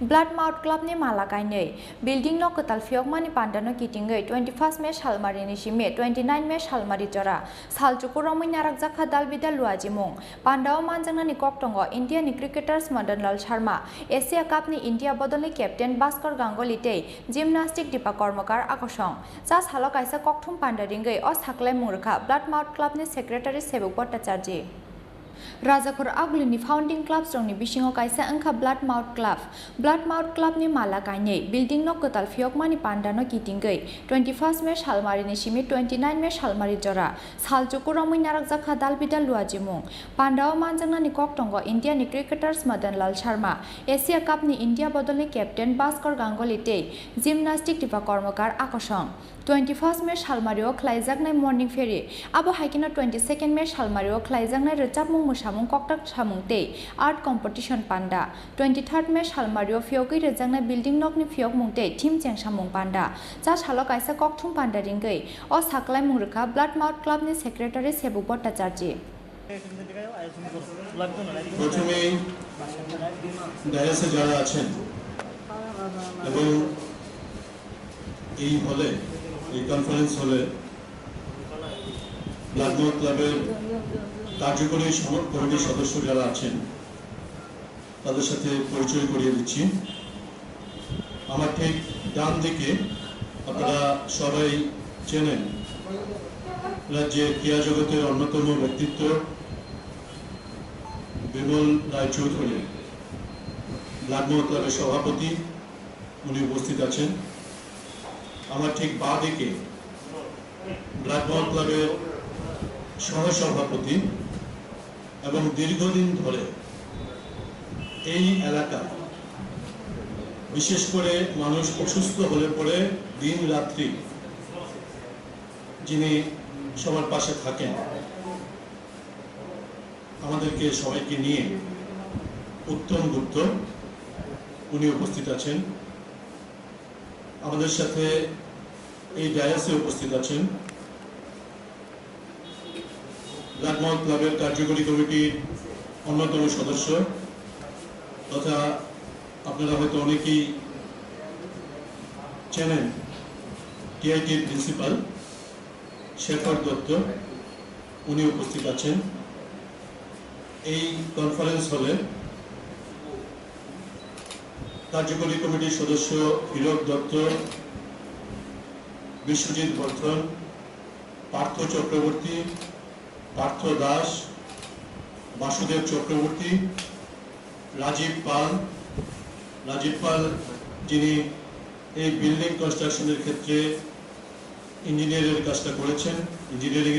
Blood Mouth Club ni malakainei building no kotal fiokmani pandano kitingei 21st May salmari ni sime 29 May salmari jora salchuku romoi narak jakha dalbida luajimung pandao manjangna ni koktongo India ni cricketers Madan Lal Sharma Asia Cup ni India bodoli captain Bhaskar Ganguly tei gymnastic Dipa Kormakar akosong ja salo kaisa kokthum pandaringei o saklai murkha Blood Mouth Club ni secretary Sebuk Bhattacharya Rajakor Aglini founding clubs rongni bisingo kaisa angkha blood mouth club ni mala kainei building no kotal fiokmani panda no kitingei 21st me salmari ni simi 29 me salmari jora salchuku romui narakjakha dalbida luajimung pandao manjangna ni koktongo India ni cricketers Madan Lal Sharma Asia Cup ni India bodolni captain Bhaskar Ganguly tei gymnastic tipa kormokar akosong 21st me salmario khlaijaknai morning ferry abo haikina 22nd me salmario khlaijaknai recapmung musamung koktak samung tei art competition panda 23rd me salmario fiogui rejangnai building nok ni fiokmung tei team chengsamung panda ja salo kaisa kokthum panda ringei o saklai mungrekha blood mouth club ni secretary Sebu Bhattacharya প্রথমেই ডায়াসে যারা আছেন এবং এই হলে এই conference হলে blood mouth ক্লাবের কার্যকরী কমিটির সদস্য যারা আছেন তাদের সাথে পরিচয় করিয়ে দিচ্ছি। আমার ঠিক ডান দিকে আপনারা সবাই চেনেন রাজ্যের ক্রীড়া জগতের অন্যতম ব্যক্তিত্ব বিমল রায় চৌধুরী ব্লাড মাউথ ক্লাবের সভাপতি, উনি উপস্থিত আছেন। আমার ঠিক বাঁ দিকে ব্লাড মাউথ ক্লাবের সহসভাপতি এবং দীর্ঘদিন ধরে এই এলাকা বিশেষ করে মানুষ অসুস্থ হলে পরে দিন রাত্রি যিনি সবার পাশে থাকেন, আমাদেরকে সবাইকে নিয়ে উত্তম গুপ্ত উনি উপস্থিত আছেন। আমাদের সাথে এই ডায়াসে উপস্থিত আছেন ব্লাড মাউথ ক্লাবের কার্যকরী কমিটির অন্যতম সদস্য তথা আপনারা হয়তো অনেকেই চেনেন টিআইটির প্রিন্সিপাল শেখর দত্ত, উনি উপস্থিত আছেন। এই কনফারেন্স হলে কার্যকরী কমিটির সদস্য হীরক দত্ত, বিশ্বজিৎ বর্ধন, পার্থ চক্রবর্তী, পার্থ দাস, বাসুদেব চক্রবর্তী, রাজীব পাল যিনি এই বিল্ডিং কনস্ট্রাকশনের ক্ষেত্রে ইঞ্জিনিয়ারিং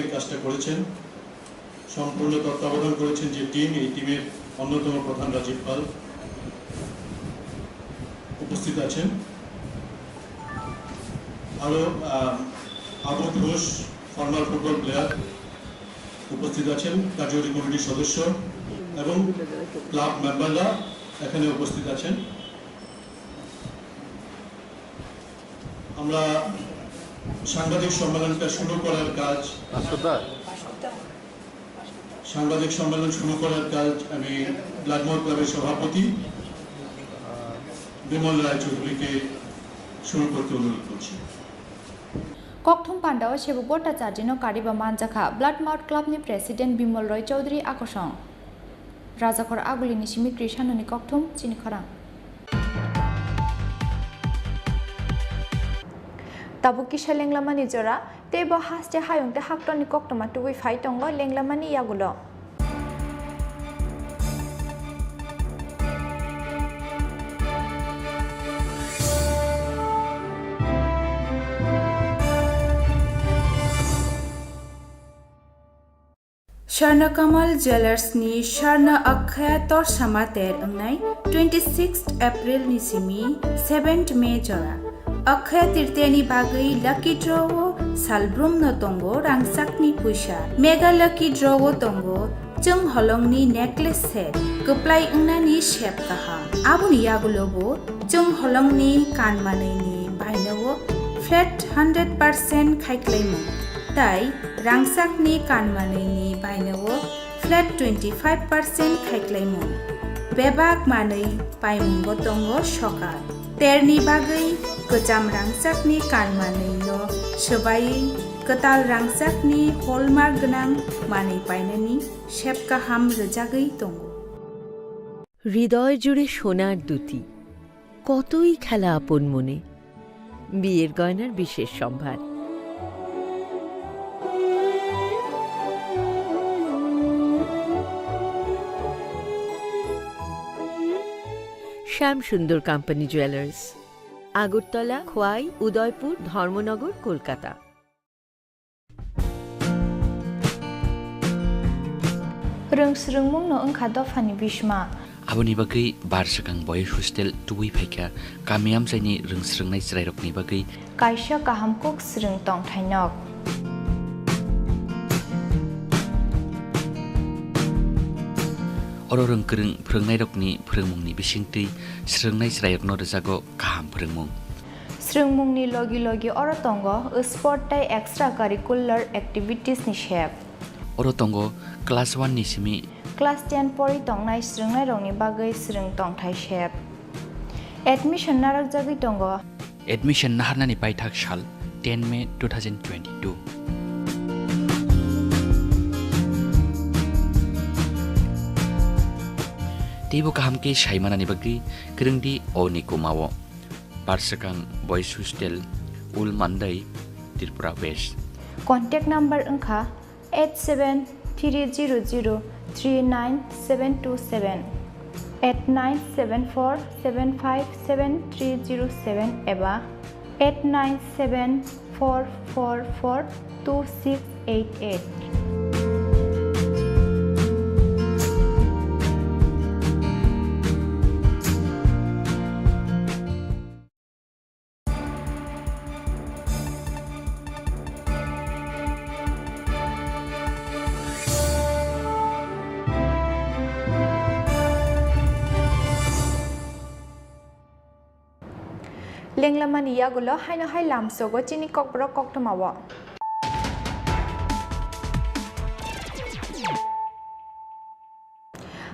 এর কাজটা করেছেন, সম্পূর্ণ তত্ত্বাবধান করেছেন যে টিম, এই টিমের অন্যতম প্রধান রাজীব পাল উপস্থিত আছেন। আরো Abu Ghosh formal football player উপস্থিত আছেন, কার্যকরী কমিটির সদস্য এবং ক্লাব মেম্বাররা এখানে উপস্থিত আছেন। আমরা সাংবাদিক সম্মেলনটা শুরু করার কাজ আমি ব্লাড মাউথ ক্লাবের সভাপতি বিমল রায় চৌধুরীকে শুরু করতে অনুরোধ করছি। Kokthum Pandao Sebu Bhattacharya no kariba manjakha blood mouth club ni president Bimal Roy Chaudhary akosong Rajakor Aguli ni simi Krishna ni Kokthum chini kharang Tabuki Lenglamani Jora Tebo haste hayung te hakton ni Koktoma tuwi fight tongo Lenglamani yagulo Sharnakamal Jewelers ni Sharna Akhya Tor Samater angnai 26th April ni simi 7th May jora Akhya Tirteni bagai lucky draw salbrum no tongo rangsakni puisa mega lucky draw tongo chung holongni necklace set kuplai ungnani shape kaha abuni yagulobo chung holongni kanmanai ni bainawo flat 100% khaiklaimo tai rangsakni kanmanai ni bainawo flat 25% khaiklaimo bebak manai paimungo tongo shokar terni bagai kejam rangsakni kanmanai no sebai ketal rangsakni hallmark gonang manai painani shape kaham rejagai tongo হৃদয় জুড়ে সোনার দুটি কতই খেলা আপন মনে বিয়ের গয়নার বিশেষ সম্ভার শ্যাম সুন্দর কোম্পানি জুয়েলার্স, আগরতলা, খোয়াই, উদয়পুর, ধর্মনগর, কলকাতা। रोंस्रोंमुंनो ओंखा दफानि बिसमा Aboni bagai barsakang boys hostel tuwi phaika kamiam jaini rongsrungnai jrairokni bagai kaisa kahamkok srung tongthainok oro rongkrung phrongnai rokni phronmungni bisingtui srungnai jrairokno rejago kaham phronmung srungmungni logi logi oro tongo sport tai extra curricular activities ni shep oro tongo class 1 ni simi Class 10 pori tongnai srungnai rongni bagai srung tongthai shep admission narak jagi tongo admission naharnani paithak sal 10 May 2022 Tibo kahamke saimanani bagi kerengdi oni kumawo Barsakang Boys Hostel Ul Mandai Tripura West Contact number engkha 8730039727 8974757307 एबा 8974442688 Lenglamani yagulo haino hai lamsogo chini kokborok koktomawo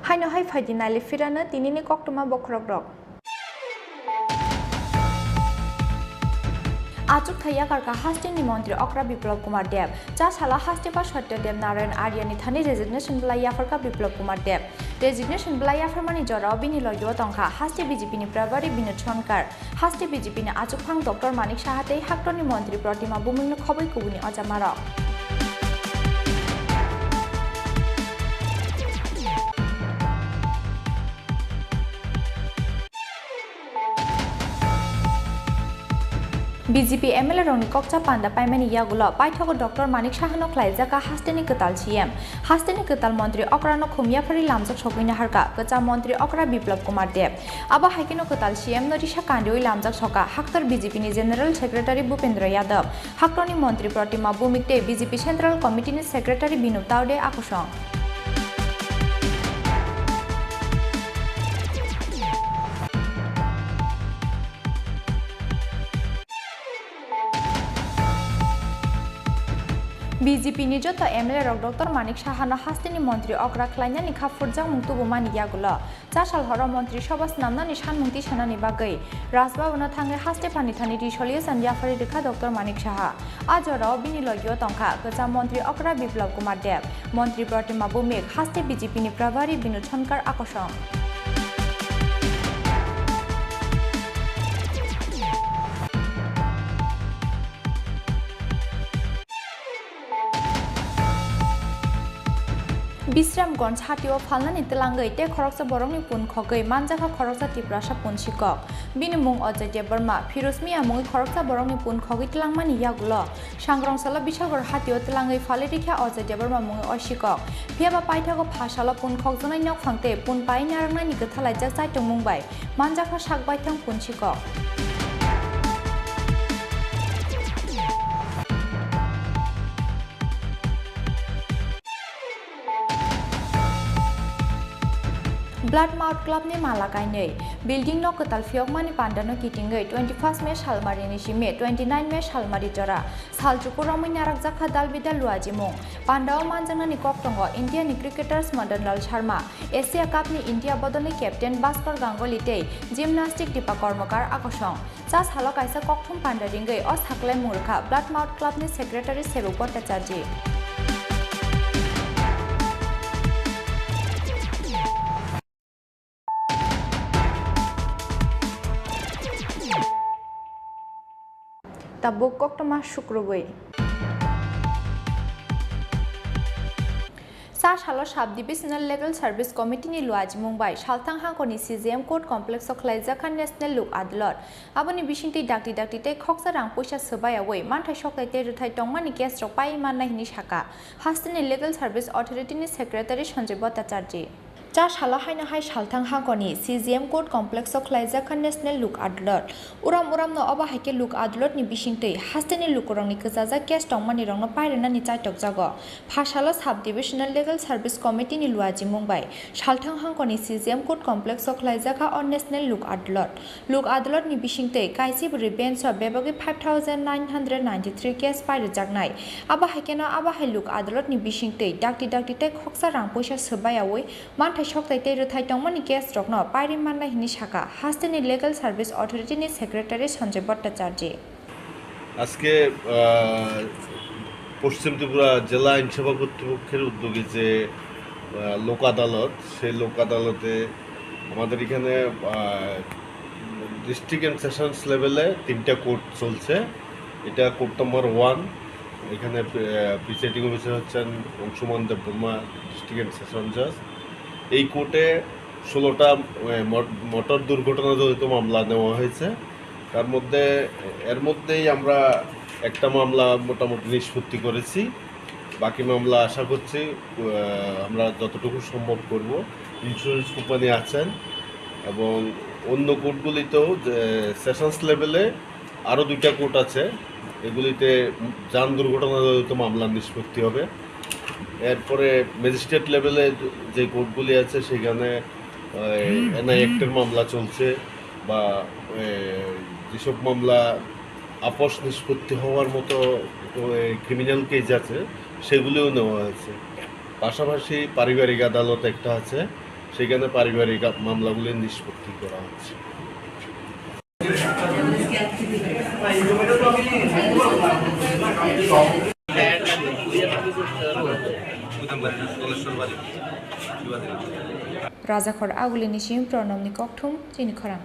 haino hai faidinali firana tinini koktoma bokrogrok Achuk thaya karka hasteni mantri Okra Biplab Kumar Dev cha sala hastepa Satyadev Narayan Aryani thani resignation blaya farka Biplab Kumar Dev resignation blaya farmani jora bini logyo tongkha haste BJP ni Prabari Binod Sonkar haste BJP ni achuk phang Dr Manik Sahatei haktoni mantri Pratima Bumungno khoboi kubuni ajamara BJP MLA rongni kokcha panda paimani yagulo paithogo Dr Manik Sahano khlaijaka hasteni ketal CM hasteni ketal mantri Okrano khumya phari lamjak sokina harka kecha mantri Okra Biplab Kumar Dev aba haikino ketal CM norisha kandoi lamjak soka haktar BJP ni General Secretary Bhupendra Yadav haktoni mantri Pratima Bumikte BJP Central Committee ni Secretary Binod Taude akosong BJP ni joto MLA rok Dr Manik Sahano hasteni mantri Okra khlainani khafurjak mungtubumani yagulo chasal horo mantri sabha snamnani sanmungti sanani bagai Rajbhavano thangai haste phani thani resolution yafari rekha Dr Manik Saha ajora bini logyo tongkha kecha mantri Okra Biplab Kumar Dev mantri Pratima Bumik haste BJP ni Prabari Binod Sonkar akosong Bisramgons hatio phalnani telangai te khoroksa borongni pun khogai manjaka khoroksa Tripura pun sikok bini mung Ajay Burma Firosmi amung khoroksa borongni pun khogai telangmani yagulo sangrongsala bisagor hatio telangai phale rikha Ajay Burma mung osikok phiaba paithago phasala pun khokjonai nok phangte pun pai narangnani gothalai jak chaitung mungbai manjaka sakbai thang pun sikok Blood Mouth Club ni Malakai nei building no ketal fiok mani pandano kitingai 21st May salmari ni sime 29 May salmari jora salchuku romai narak jakha dalbida luajimung pandao manjana ni koktongo India ni cricketers Madan Lal Sharma Asia Cup ni India bodoni captain Bhaskar Ganguly tei gymnastic Deepa Karmakar akosong cha salo kaisa kokthum pandaringai o saklai murkha Blood Mouth Club ni secretary Sebuk Bhattacharya tabuk koktoma shukrugui sa सालो sub divisional legal service कमिटिनि लुआजि मुंबाइ सालथां हांखनि CGM court कमप्लेक्सआव खलायजाखा national Lok Adalat आबनि बिसिंति डाक्टि डाक्टिते खक्सा रां पैसा सोबायावै मानथाय सकलायते रुथाय टंमानि केस रपाइ माननायनि साका हास्टेलनि लिगल सर्विस अथॉरिटीनि सेक्रेटारि सञ्जय भट्टाचार्य चा साला हायना हाय सालथां हांखनि CGM कोर्ट कमप्लेक्सआव खलायजाखा नेशनेल लुक आदालत उराम उरामनो अबाहायके लुक आदालतनि बिसिंति हास्टेलनि लुकरंनि गोजाजा केस टंमानि रंनो पायरेनानि चाइटक जागो फासालो साब डिविजनल लिगल सर्विस कमिटिनि लुआजि मुंबाइ सालथां हांखनि CGM कोर्ट कमप्लेक्सआव खलायजाखा अन नेशनेल लुक आदालतनि बिसिंति काइसिबुरि बेन्चआ बेबागै 5993 केस पायरेजागनाय आबाहायकेनो आबाहाय लुक आदालतनि बिसिंति डाक्टि डाक्टिते खक्सा रां पैसा सोबायावै मानथाय सकलायते रुथाय टंमानि केस रकनो पायरि माननायनि साका हास्टेलनि लिगल सर्विस अथॉरिटीनि सेक्रेटारि सञ्जय भट्टाचार्य আজকে পশ্চিম ত্রিপুরা জেলা আইনসভা কর্তৃপক্ষের উদ্যোগে যে লোক আদালত সেই লোক আদালতে আমাদের এখানে ডিস্ট্রিক্ট অ্যান্ড সেশনস লেভেলে 3টা কোর্ট চলছে। এটা কোর্ট নম্বর 1, এখানে প্রিসাইডিং অফিসার হচ্ছেন Anshuman Debbarma, district and session জাজ। এই কোর্টে 16টা মোটর দুর্ঘটনাজনিত মামলা নেওয়া হয়েছে। এর মধ্যেই আমরা একটা মামলা মোটামুটি নিষ্পত্তি করেছি। বাকি মামলা আশা করছি আমরা যতটুকু সম্ভব করব। ইন্স্যুরেন্স কোম্পানি আছেন এবং অন্য কোর্টগুলিতেও সেশনস লেভেলে আরও 2টা কোর্ট আছে, এগুলিতে যান দুর্ঘটনাজনিত মামলা নিষ্পত্তি হবে। এরপরে ম্যাজিস্ট্রেট লেভেলে যে কোর্টগুলি আছে সেখানে এনআই অ্যাক্টের মামলা চলছে বা যেসব মামলা আপোষ নিষ্পত্তি হওয়ার মতো ক্রিমিনাল কেস আছে সেগুলিও নেওয়া হয়েছে। পাশাপাশি পারিবারিক আদালত একটা আছে, সেখানে পারিবারিক মামলাগুলি নিষ্পত্তি করা হচ্ছে। राजाखर आगुलिनिसिम प्रणबनि ककथुम चिनि खरां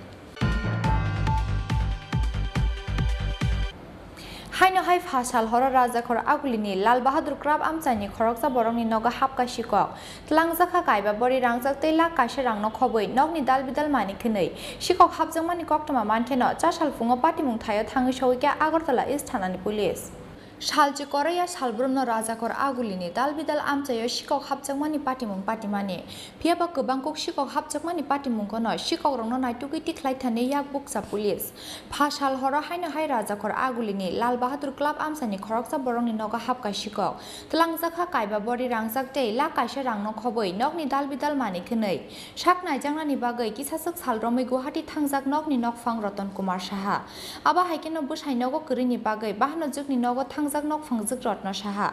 हायनो हाय फासाल हर राजाखर आगुलिनि लाल बाहादुर क्राब आमचानि खरकसा बरंनि नगा हापका शिकक तलांजाखा गायबा बरि रांजाक 3 लाख कासे रांनो खबै नगनि दाल बिदाल मानि खनै शिकक हाबजांमानि कक्तमा मानथेनो चासाल फुङो पाटिमुं थायो थाङै सौइका आगरतला इस्ट थानानि पुलिस सालजि करैया सालब्रमनो राजाखर आगुलिनि दाल बिदाल आमचायो शिकक हाबजांमानि पाटिमुं पाटिमानि फियाबा गोबांखौ शिकक हाबजांमानि पाटिमुंखौनो शिकक रंनो नायटुगै तिख्लायथानै याक बुकसा पुलिस फासाल हर हायनो हाय राजाखर आगुलिनि लाल बाहादुर क्लाब आमचानि खरकसा बरंनि नगा हाबका शिकक तलांजाखा कायबा बरि रांजाक 3 लाख कासे रांनो खबै नगनि दाल बिदाल मानि खनै साक नायजांनानि बागै किसासक सालरमै गुवाहाटी थांजाक नगनि नगफां रतन कुमार साहा आबा हायकेनो बुसाइनगो करिनि बागै बाहनो जुगनि नगो जाक नक फंजक रत्न साहा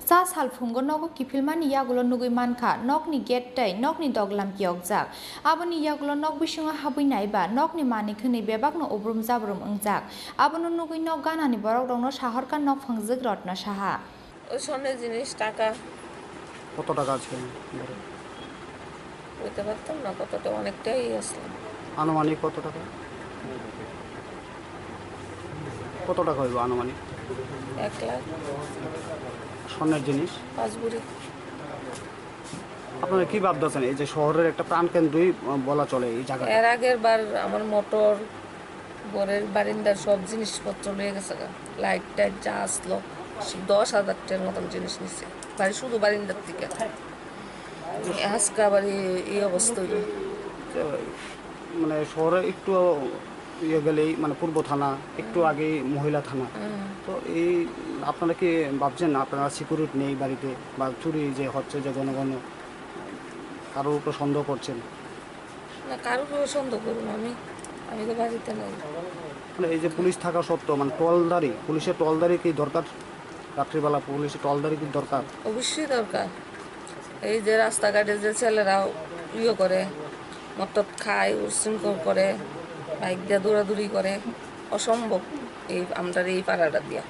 चा साल फुंगो नगो किफिलमानि यागुलो नुगै मानखा नकनि गेट तै नकनि दगलाम कियकजाक आबनि यागुलो नक बिसुङा हाबैनायबा नकनि मानि खनै बेबागनो अब्रुम जाब्रुम अंजाक आबनो नुगै नक गानानि बरक दंनो साहरका नक फंजक रत्न साहा ওই স্বর্ণের জিনিস টাকা কত টাকা আছে বলতে পারতাম না কতটা, অনেকটাই আসলাম। আনুমানিক কত টাকা হইব আনুমানিক? 1 লাখ। স্বর্ণের জিনিস 5 ভরি। আপনারা কি ভাবতেছেন এই যে শহরের একটা প্রাণকেন্দ্রই বলা চলে এই জায়গা? এর আগের বার আমার মোটর ঘরের বারিন্দার সব জিনিসপত্র লয়ে গেছে, লাইট টাইট যা আসলো 10,000 টাকার মতন জিনিস নিচ্ছে বাড়ি, শুধু বারিন্দার থেকে। আজকে আবার এই অবস্থা হইল। মানে শহরে একটু ইয়ে গেলেই মানে পূর্ব থানা, একটু আগে মহিলা থানা, তো এই আপনারা কি ভাবছেন আপনারা সিকিউরিটি নেই বাড়িতে বা চুরি যে হচ্ছে যে ঘন কারোর উপর সন্দেহ করছেন? না, কারোর উপর সন্দেহ করুন, আমি তো বাড়িতে নাই। মানে এই যে পুলিশ থাকা সত্ত্বেও মানে টলদারি, পুলিশের টলদারি কি দরকার? রাত্রিবেলা পুলিশের টলদারি কি দরকার? অবশ্যই দরকার। এই যে রাস্তাঘাটে যে ছেলেরা ইয়ে করে, মদ খায়, উশৃঙ্খল করে, বাইক দিয়ে দৌড়াদৌড়ি করে, অসম্ভব এই আমরা এই পাড়াটা দিয়া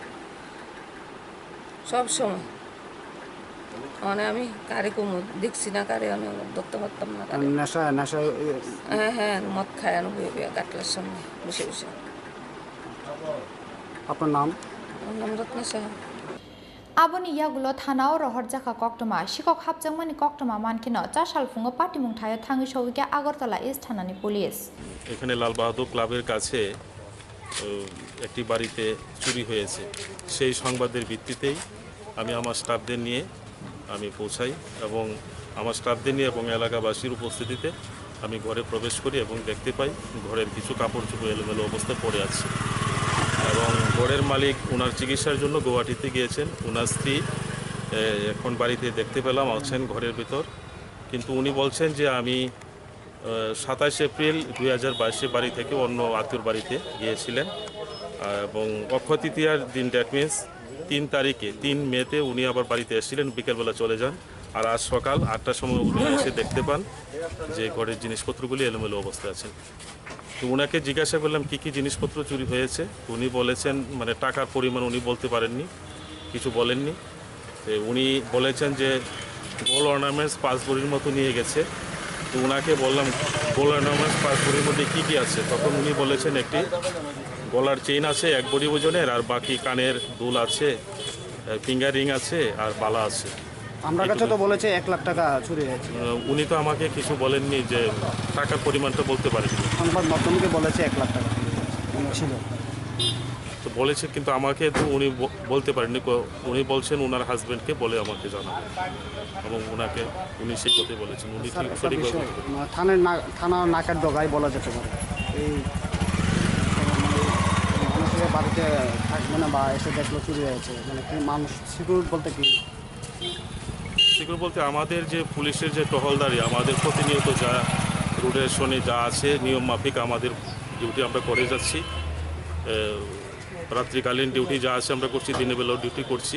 সব সময়। মানে আমি কারে কমু দেখছি না, কারে আমি ধরতে পারতাম না। হ্যাঁ, মদ খায় আনো কাটলার সামনে বসে বসে। আপনার নাম? আমার নাম Ratna Saha. Aboni yagulo thanao rohor jaka koktoma sikok hapjangmani koktoma mankino 4 সাল ফুঙ্গ পাটিমুং থায় থাঙ্গি সবিকে আগরতলা ইস্ট থানানি পুলিশ এখানে লাল বাহাদুর ক্লাবের কাছে একটি বাড়িতে চুরি হয়েছে সেই সংবাদের ভিত্তিতেই আমি আমার স্টাফদের নিয়ে আমি পৌঁছাই এবং আমার স্টাফদের নিয়ে এবং এলাকাবাসীর উপস্থিতিতে আমি ঘরে প্রবেশ করি এবং দেখতে পাই ঘরের কিছু কাপড় চোপড় এলোমেলো অবস্থায় পড়ে আছে এবং ঘরের মালিক ওনার চিকিৎসার জন্য গুয়াহাটিতে গিয়েছেন ওনার স্ত্রী এখন বাড়িতে দেখতে পেলাম আছেন ঘরের ভিতর কিন্তু উনি বলছেন যে আমি 27 এপ্রিল 2022 বাড়ি থেকে অন্য আত্মীয়র বাড়িতে গিয়েছিলেন এবং অক্ষয় তৃতীয়ার দিন দ্যাট মিনস 3 তারিখে 3 মেতে উনি আবার বাড়িতে এসেছিলেন বিকেলবেলা চলে যান আর আজ সকাল 8টার সময় উনি এসে দেখতে পান যে ঘরের জিনিসপত্রগুলি এলোমেলো অবস্থায় আছেন তো ওনাকে জিজ্ঞাসা করলাম কী কী জিনিসপত্র চুরি হয়েছে উনি বলেছেন মানে টাকার পরিমাণ উনি বলতে পারেননি কিছু বলেননি উনি বলেছেন যে গোল্ড অর্নামেন্টস 5 ভরির মতো নিয়ে গেছে তো ওনাকে বললাম গোল্ড অর্নামেন্টস 5 ভরির মধ্যে কী কী আছে তখন উনি বলেছেন একটি গলার চেইন আছে 1 ভরি ওজনের আর বাকি কানের দুল আছে ফিঙ্গার রিং আছে আর বালা আছে আমার কাছে তো বলেছে 1 লাখ টাকা চুরি হয়েছে উনি তো আমাকে কিছু বলেননি যে টাকার পরিমাণটা বলতে পারেননি সংবাদ মাধ্যমকে বলেছে 1 লাখ টাকা ছিল তো বলেছে কিন্তু আমাকে তো উনি বলতে পারেননি উনি বলছেন ওনার হাজবেন্ডকে বলে আমাকে জানাবেন এবং ওনাকে উনি সেই কথাই বলেছেন উনি ঠিক সঠিক থানার নাকার ডগায় বলা যেতে পারে এই মানুষের বাড়িতে থাকবে না বা এসে দেখলো চুরি হয়েছে মানে কি মানুষ সিকিউর বলতে কি সিকিউর বলতে আমাদের যে পুলিশের যে টহলদারি আমাদের প্রতিনিয়ত যা রুটের শনি যা আছে নিয়ম মাফিক আমাদের ডিউটি আমরা করে যাচ্ছি রাত্রিকালীন ডিউটি যা আছে আমরা করছি দিনের বেলাও ডিউটি করছি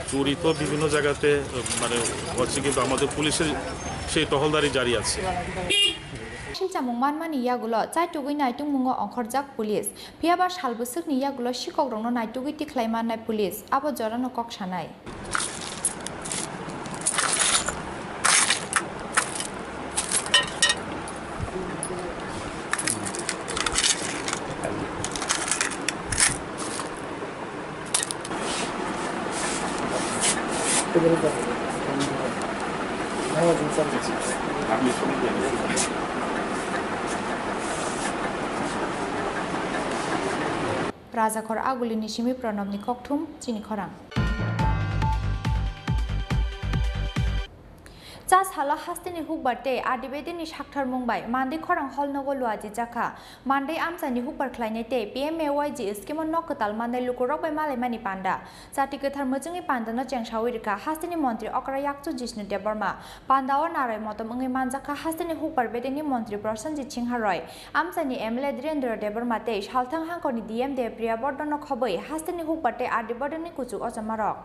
চুরি তো বিভিন্ন জায়গাতে মানে হচ্ছে কিন্তু আমাদের পুলিশের সেই টহলদারি জারি আছে Chamung manmani yagulo chaitugui naitung ongkhorjak police phiaba salbusukni yagulo sikogrongno naitugui tiklaiman nai police abo jorano kok sanai Rajakor agulini simi pranobni kokthum chini khorang Jas hala hastini hukbarte adibedini shakthar mungbai mandi khorang holnogo luaji jaka mandi amsani hukbar khlainete PMAYG skimon noktal mandai lukurok bai malai mani panda jati gethar mojungi pandano chengsawirika hastini mantri okra yakchu jishnu debarma pandao narai motom ungi manjaka hastini hukbar bedeni mantri Prosenjit Singharoy amsani MLA Dhirendra Debarmate salthang hangkoni DM Depriya Bordono khoboi hastini hukbarte adibodeni kuchuk ojamarok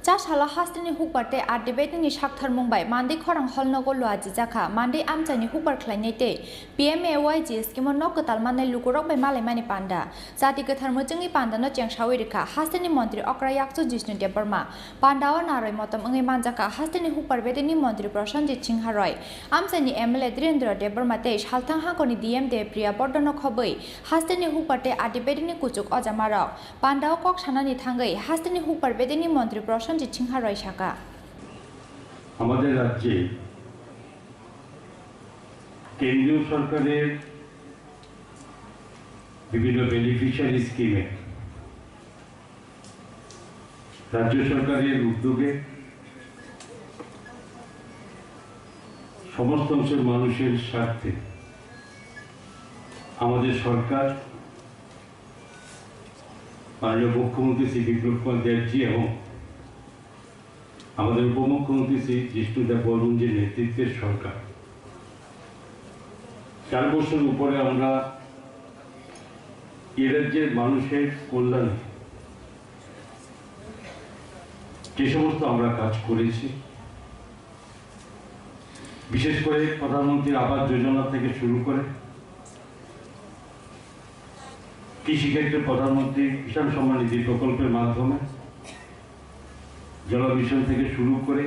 Jas hala hastini hukbarte adibedini shakthar mungbai mandi khorang holnogo luaji jaka mandi amchani hukbar khlainete PMAYG skimon noktal manai lukurok bai malai mani panda jati gethar mojungi pandano chengsawirika hastini mantri okra yakchu jishnu debarma pandao naroi motom ungi manjaka hastini hukbar bedeni mantri Prosenjit Singharoy amchani MLA Dhirendra Debarmate salthang hangkoni DM Depriya Bordono khoboi hastini hukbarte adibedini kuchuk ojamarok pandao kok sanani thangai hastini hukbar bedeni mantri Prosenjit Singharoy shaka আমাদের রাজ্যে কেন্দ্রীয় সরকারের বিভিন্ন beneficiary স্কিমে রাজ্য সরকারের উদ্যোগে সমস্ত অংশের মানুষের স্বার্থে আমাদের সরকার মাননীয় মুখ্যমন্ত্রী শ্রী বিপ্লব কুমার দেবজি এবং আমাদের উপমুখ্যমন্ত্রী শ্রী জিষ্ণুদেব বর্মনজির নেতৃত্বের সরকার 4 বছর উপরে আমরা এ রাজ্যের মানুষের কল্যাণে যে সমস্ত আমরা কাজ করেছি বিশেষ করে প্রধানমন্ত্রী আবাস যোজনা থেকে শুরু করে কৃষিক্ষেত্রে প্রধানমন্ত্রী কিষাণ সম্মান নিধি প্রকল্পের মাধ্যমে জল মিশন থেকে শুরু করে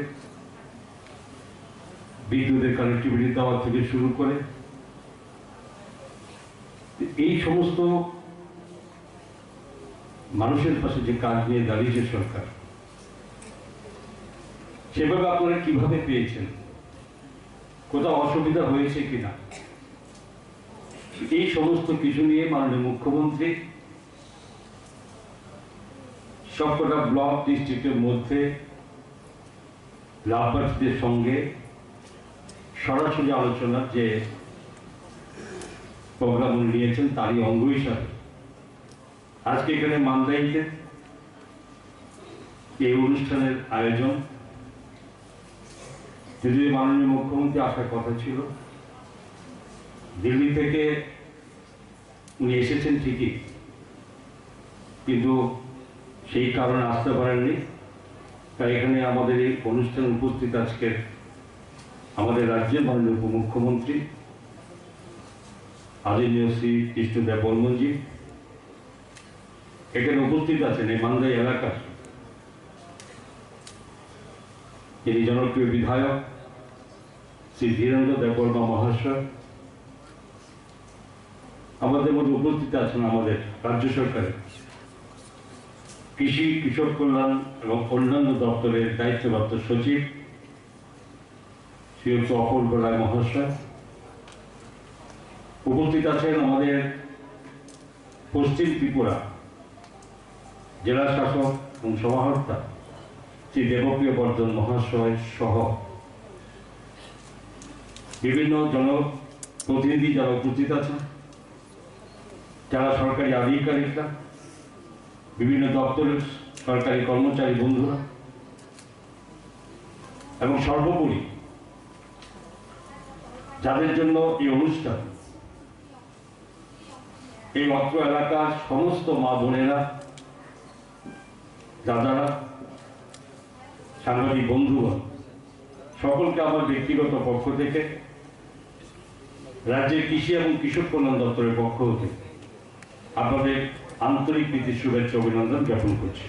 বিদ্যুতের কানেক্টিভিটি দেওয়া থেকে শুরু করে এই সমস্ত মানুষের পাশে যে কাজ নিয়ে দাঁড়িয়েছে সরকার, সেভাবে আপনারা কিভাবে পেয়েছেন, কোথাও অসুবিধা হয়েছে কিনা, এই সমস্ত কিছু নিয়ে মাননীয় মুখ্যমন্ত্রী সবকটা ব্লক ডিস্ট্রিক্টের মধ্যে লাভবার্সদের সঙ্গে সরাসরি আলোচনার যে প্রোগ্রাম নিয়েছেন তারই অঙ্গ হিসাবে আজকে এখানে মান্দাইতে এই অনুষ্ঠানের আয়োজন। যদিও মাননীয় মুখ্যমন্ত্রী আসার কথা ছিল, দিল্লি থেকে উনি এসেছেন ঠিকই, কিন্তু সেই কারণে আসতে পারেননি। তাই এখানে আমাদের এই অনুষ্ঠানে উপস্থিত আজকে আমাদের রাজ্যের মাননীয় উপমুখ্যমন্ত্রী আদরণীয় শ্রী কৃষ্ণদেব বর্মনজি এখানে উপস্থিত আছেন। এই মান্দাই এলাকার যিনি জনপ্রিয় বিধায়ক শ্রী ধীরেন্দ্র দেববর্মা মহাশয়, আমাদের মধ্যে উপস্থিত আছেন আমাদের রাজ্য সরকারের কৃষি, কৃষক কল্যাণ এবং অন্যান্য দপ্তরের দায়িত্বপ্রাপ্ত সচিব শ্রীযুক্ত অপূর্ব রায় মহাশয়, উপস্থিত আছেন আমাদের পশ্চিম ত্রিপুরা জেলা শাসক এবং সমাহর্তা শ্রী দেবপ্রিয় বর্ধন মহাশয় সহ বিভিন্ন জনপ্রতিনিধি যারা উপস্থিত আছেন, যারা সরকারি আধিকারিকরা, বিভিন্ন দপ্তরের সরকারি কর্মচারী বন্ধুরা, এবং সর্বোপরি যাদের জন্য এই অনুষ্ঠান, এই অত্র এলাকার সমস্ত মা বোনেরা, দাদারা, সাংবাদিক বন্ধুগণ, সকলকে আমার ব্যক্তিগত পক্ষ থেকে, রাজ্যের কৃষি এবং কৃষক কল্যাণ দপ্তরের পক্ষ থেকে আপনাদের আন্তরিক প্রীতির শুভেচ্ছা অভিনন্দন জ্ঞাপন করছি।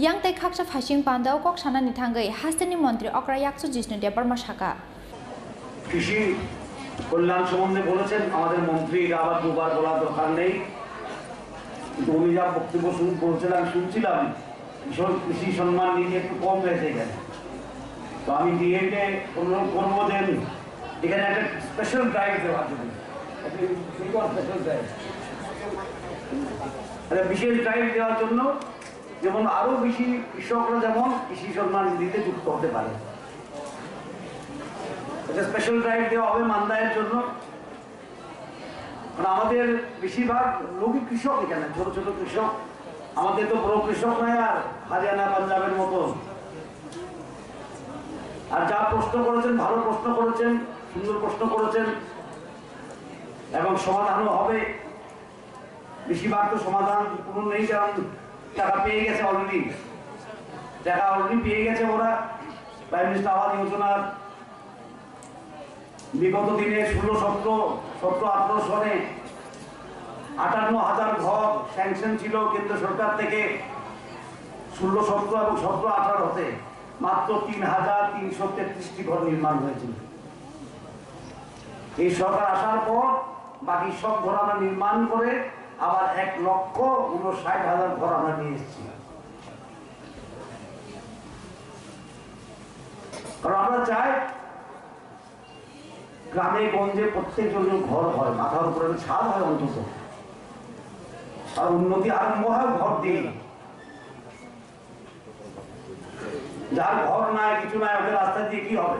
yang tai khaksa phasing pandao kok sana ni thangai hasteni মন্ত্রী অকরা yaksu jishnu debarma shaka কৃষি কল্যাণ সম্বন্ধে বলেছেন আমাদের মন্ত্রী, আবার দুবার বলার দরকার নেই, কিন্তু উনি যা বক্তব্য শুরু করেছিলেন আমি শুনছিলাম, কৃষি সম্মান নিয়ে একটু কম হয়েছে এখানে। তো আমি ডিএকে অনুরোধ করবো যে এখানে একটা স্পেশাল ড্রাইভ দেওয়ার জন্য, বিশেষ ড্রাইভ দেওয়ার জন্য, যেমন আরো বেশি কৃষকরা যেমন কৃষি সম্মান নিধিতে যুক্ত হতে পারে। একটা স্পেশাল ড্রাইভ দেওয়া হবে মান্দায়ের জন্য, কারণ আমাদের বেশিরভাগ লোকই কৃষক এখানে, ছোট ছোট কৃষক। আমাদের তো বড় কৃষক নয় আর হরিয়ানা পাঞ্জাবের মতো। আর যা প্রশ্ন করেছেন, ভালো প্রশ্ন করেছেন, সুন্দর প্রশ্ন করেছেন, এবং সমাধানও হবে। বেশিরভাগ তো সমাধান কোনো নেই, কারণ টাকা পেয়ে গেছে অলরেডি, পেয়ে গেছে ওরা। প্রাইম মিনিস্টার আবাস যোজনার বিগত দিনে 16-17-18 সনে 58,000 ঘর স্যাংশন ছিল কেন্দ্র সরকার থেকে। 16-17 এবং 17-18 হতে মাত্র 3,333টি ঘর নির্মাণ হয়েছিল। এই সরকার আসার পর বাকি সব ঘর আমরা নির্মাণ করে আবার 1,59,000 ঘর আমরা নিয়ে এসেছি। কারণ আমরা চাই গ্রামে গঞ্জে প্রত্যেকজন ঘর হয়, মাথার উপরে ছাদ হয় অন্তত, আর উন্নতি আরম্ভ হয় ঘর দিয়ে। যার ঘর নাই, কিছু নাই, ওদের রাস্তা দিয়ে কি হবে?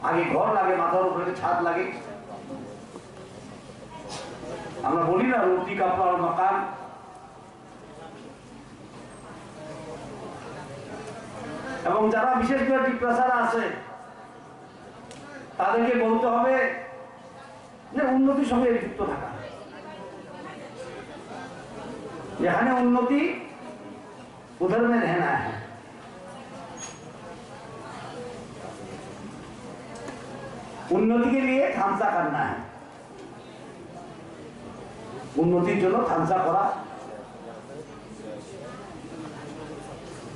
আগে ঘর লাগে, মাথার উপরে ছাদ লাগে। আমরা বলি না রুটি কাপড় আর মাকান। এবং যারা বিশেষ করে ডিপ্রেসার আছে তাদেরকে বলতে হবে যে উন্নতির সঙ্গে যুক্ত থাকা। যেখানে উন্নতি उधर में रहना है। उन्नति के लिए थामसा करना है, উন্নতির জন্য থামসা করা।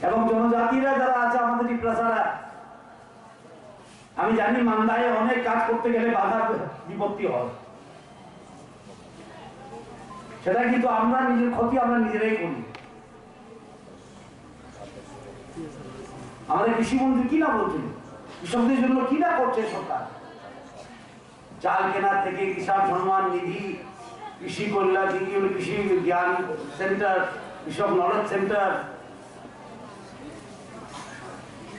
এবং জনজাতিরা যারা আছে আমাদের ডিপ্রেসাররা, আমি জানি মান্দায় অনেক কাজ করতে গেলে বাধা বিপত্তি হয়। সেটা কিন্তু আমরা নিজের ক্ষতি আমরা নিজেরাই করি। আমাদের কৃষিমন্ত্রী কি না বলছেন, কৃষকদের জন্য কি না করছে সরকার। চাল কেনার থেকে কিষাণ সম্মান নিধি, কৃষি কল্যাণ, কৃষি জ্ঞান সেন্টার, কৃষক নলেজ সেন্টার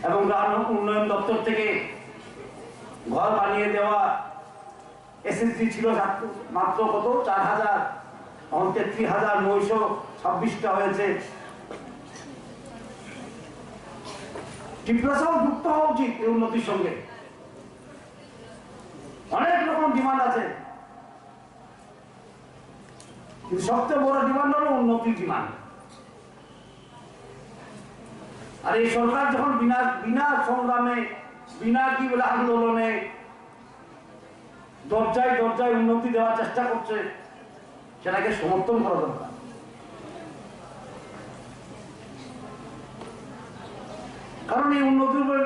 এবং গ্রাম উন্নয়ন দপ্তর থেকে ঘর বানিয়ে দেওয়া। এসএসজি ছিল মাত্র কত 4000, এখন 33,926টা হয়েছে। ত্রিপুরাও যুক্ত হওয়া উচিত এই উন্নতির সঙ্গে। অনেক রকম ডিমান্ড আছে, কিন্তু সবচেয়ে বড় ডিমান্ড হলো উন্নতির ডিমান্ড। আর এই সরকার যখন বিনা সংগ্রামে, বিনা কি বলে আন্দোলনে দরজায় দরজায় উন্নতি দেওয়ার চেষ্টা করছে, সেটাকে সমর্থন করা দরকার। কারণ এই উন্নতির উপরে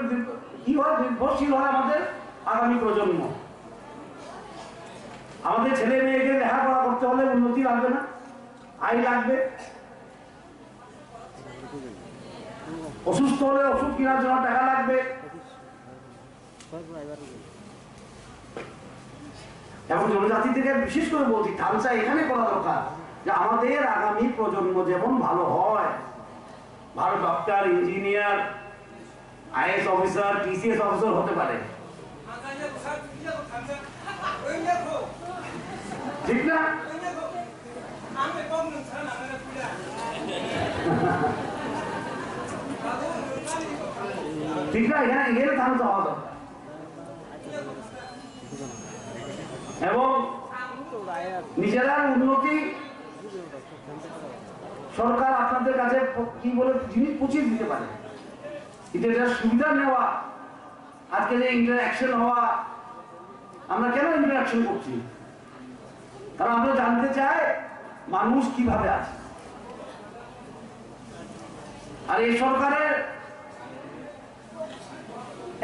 কি হয়, নির্ভরশীল হয় আমাদের আগামী প্রজন্ম। আমাদের ছেলে মেয়েকে লেখাপড়া করতে হলে উন্নতি লাগবে না, আয় লাগবে। অসুস্থ হলে ওষুধ কেনার জন্য টাকা লাগবে। এবং জনজাতি থেকে বিশেষ করে বলছি, ঢালসা এখানে করা দরকার যে আমাদের আগামী প্রজন্ম যেমন ভালো হয়, ভালো doctor, engineer, IAS officer, TCS officer হতে পারে, ঠিক না? ঠিক না? এখানে এর ধারণা হওয়া দরকার। এবং নিজেরা উন্নতি সরকার আপনাদের কাছে কি বলে জিনিস পৌঁছে দিতে পারে। এটা সুবিধা নেওয়া, আজকে যে ইন্টারঅ্যাকশন হওয়া, আমরা কেন ইন্টারঅ্যাকশন করছি? কারণ আমরা জানতে চাই মানুষ কিভাবে আছে। আর এই সরকারের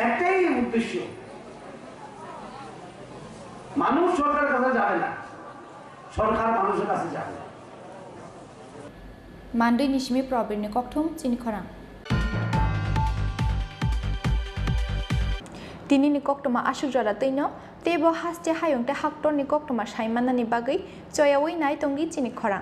একটাই উদ্দেশ্য, মানুষ সরকারের কাছে যাবে না, সরকার মানুষের কাছে যাবে। মান্ডি নিশমি প্রবীণ ককথম চিনিখরাং তিনি নিকক্তমা আশুক জরা তৈন তেব হাসতে হায়ংতে হাক্টর নিকক্তমা সাইমানানি বাগৈ চয়াওই নাই তঙ্গি চিনিখরাং।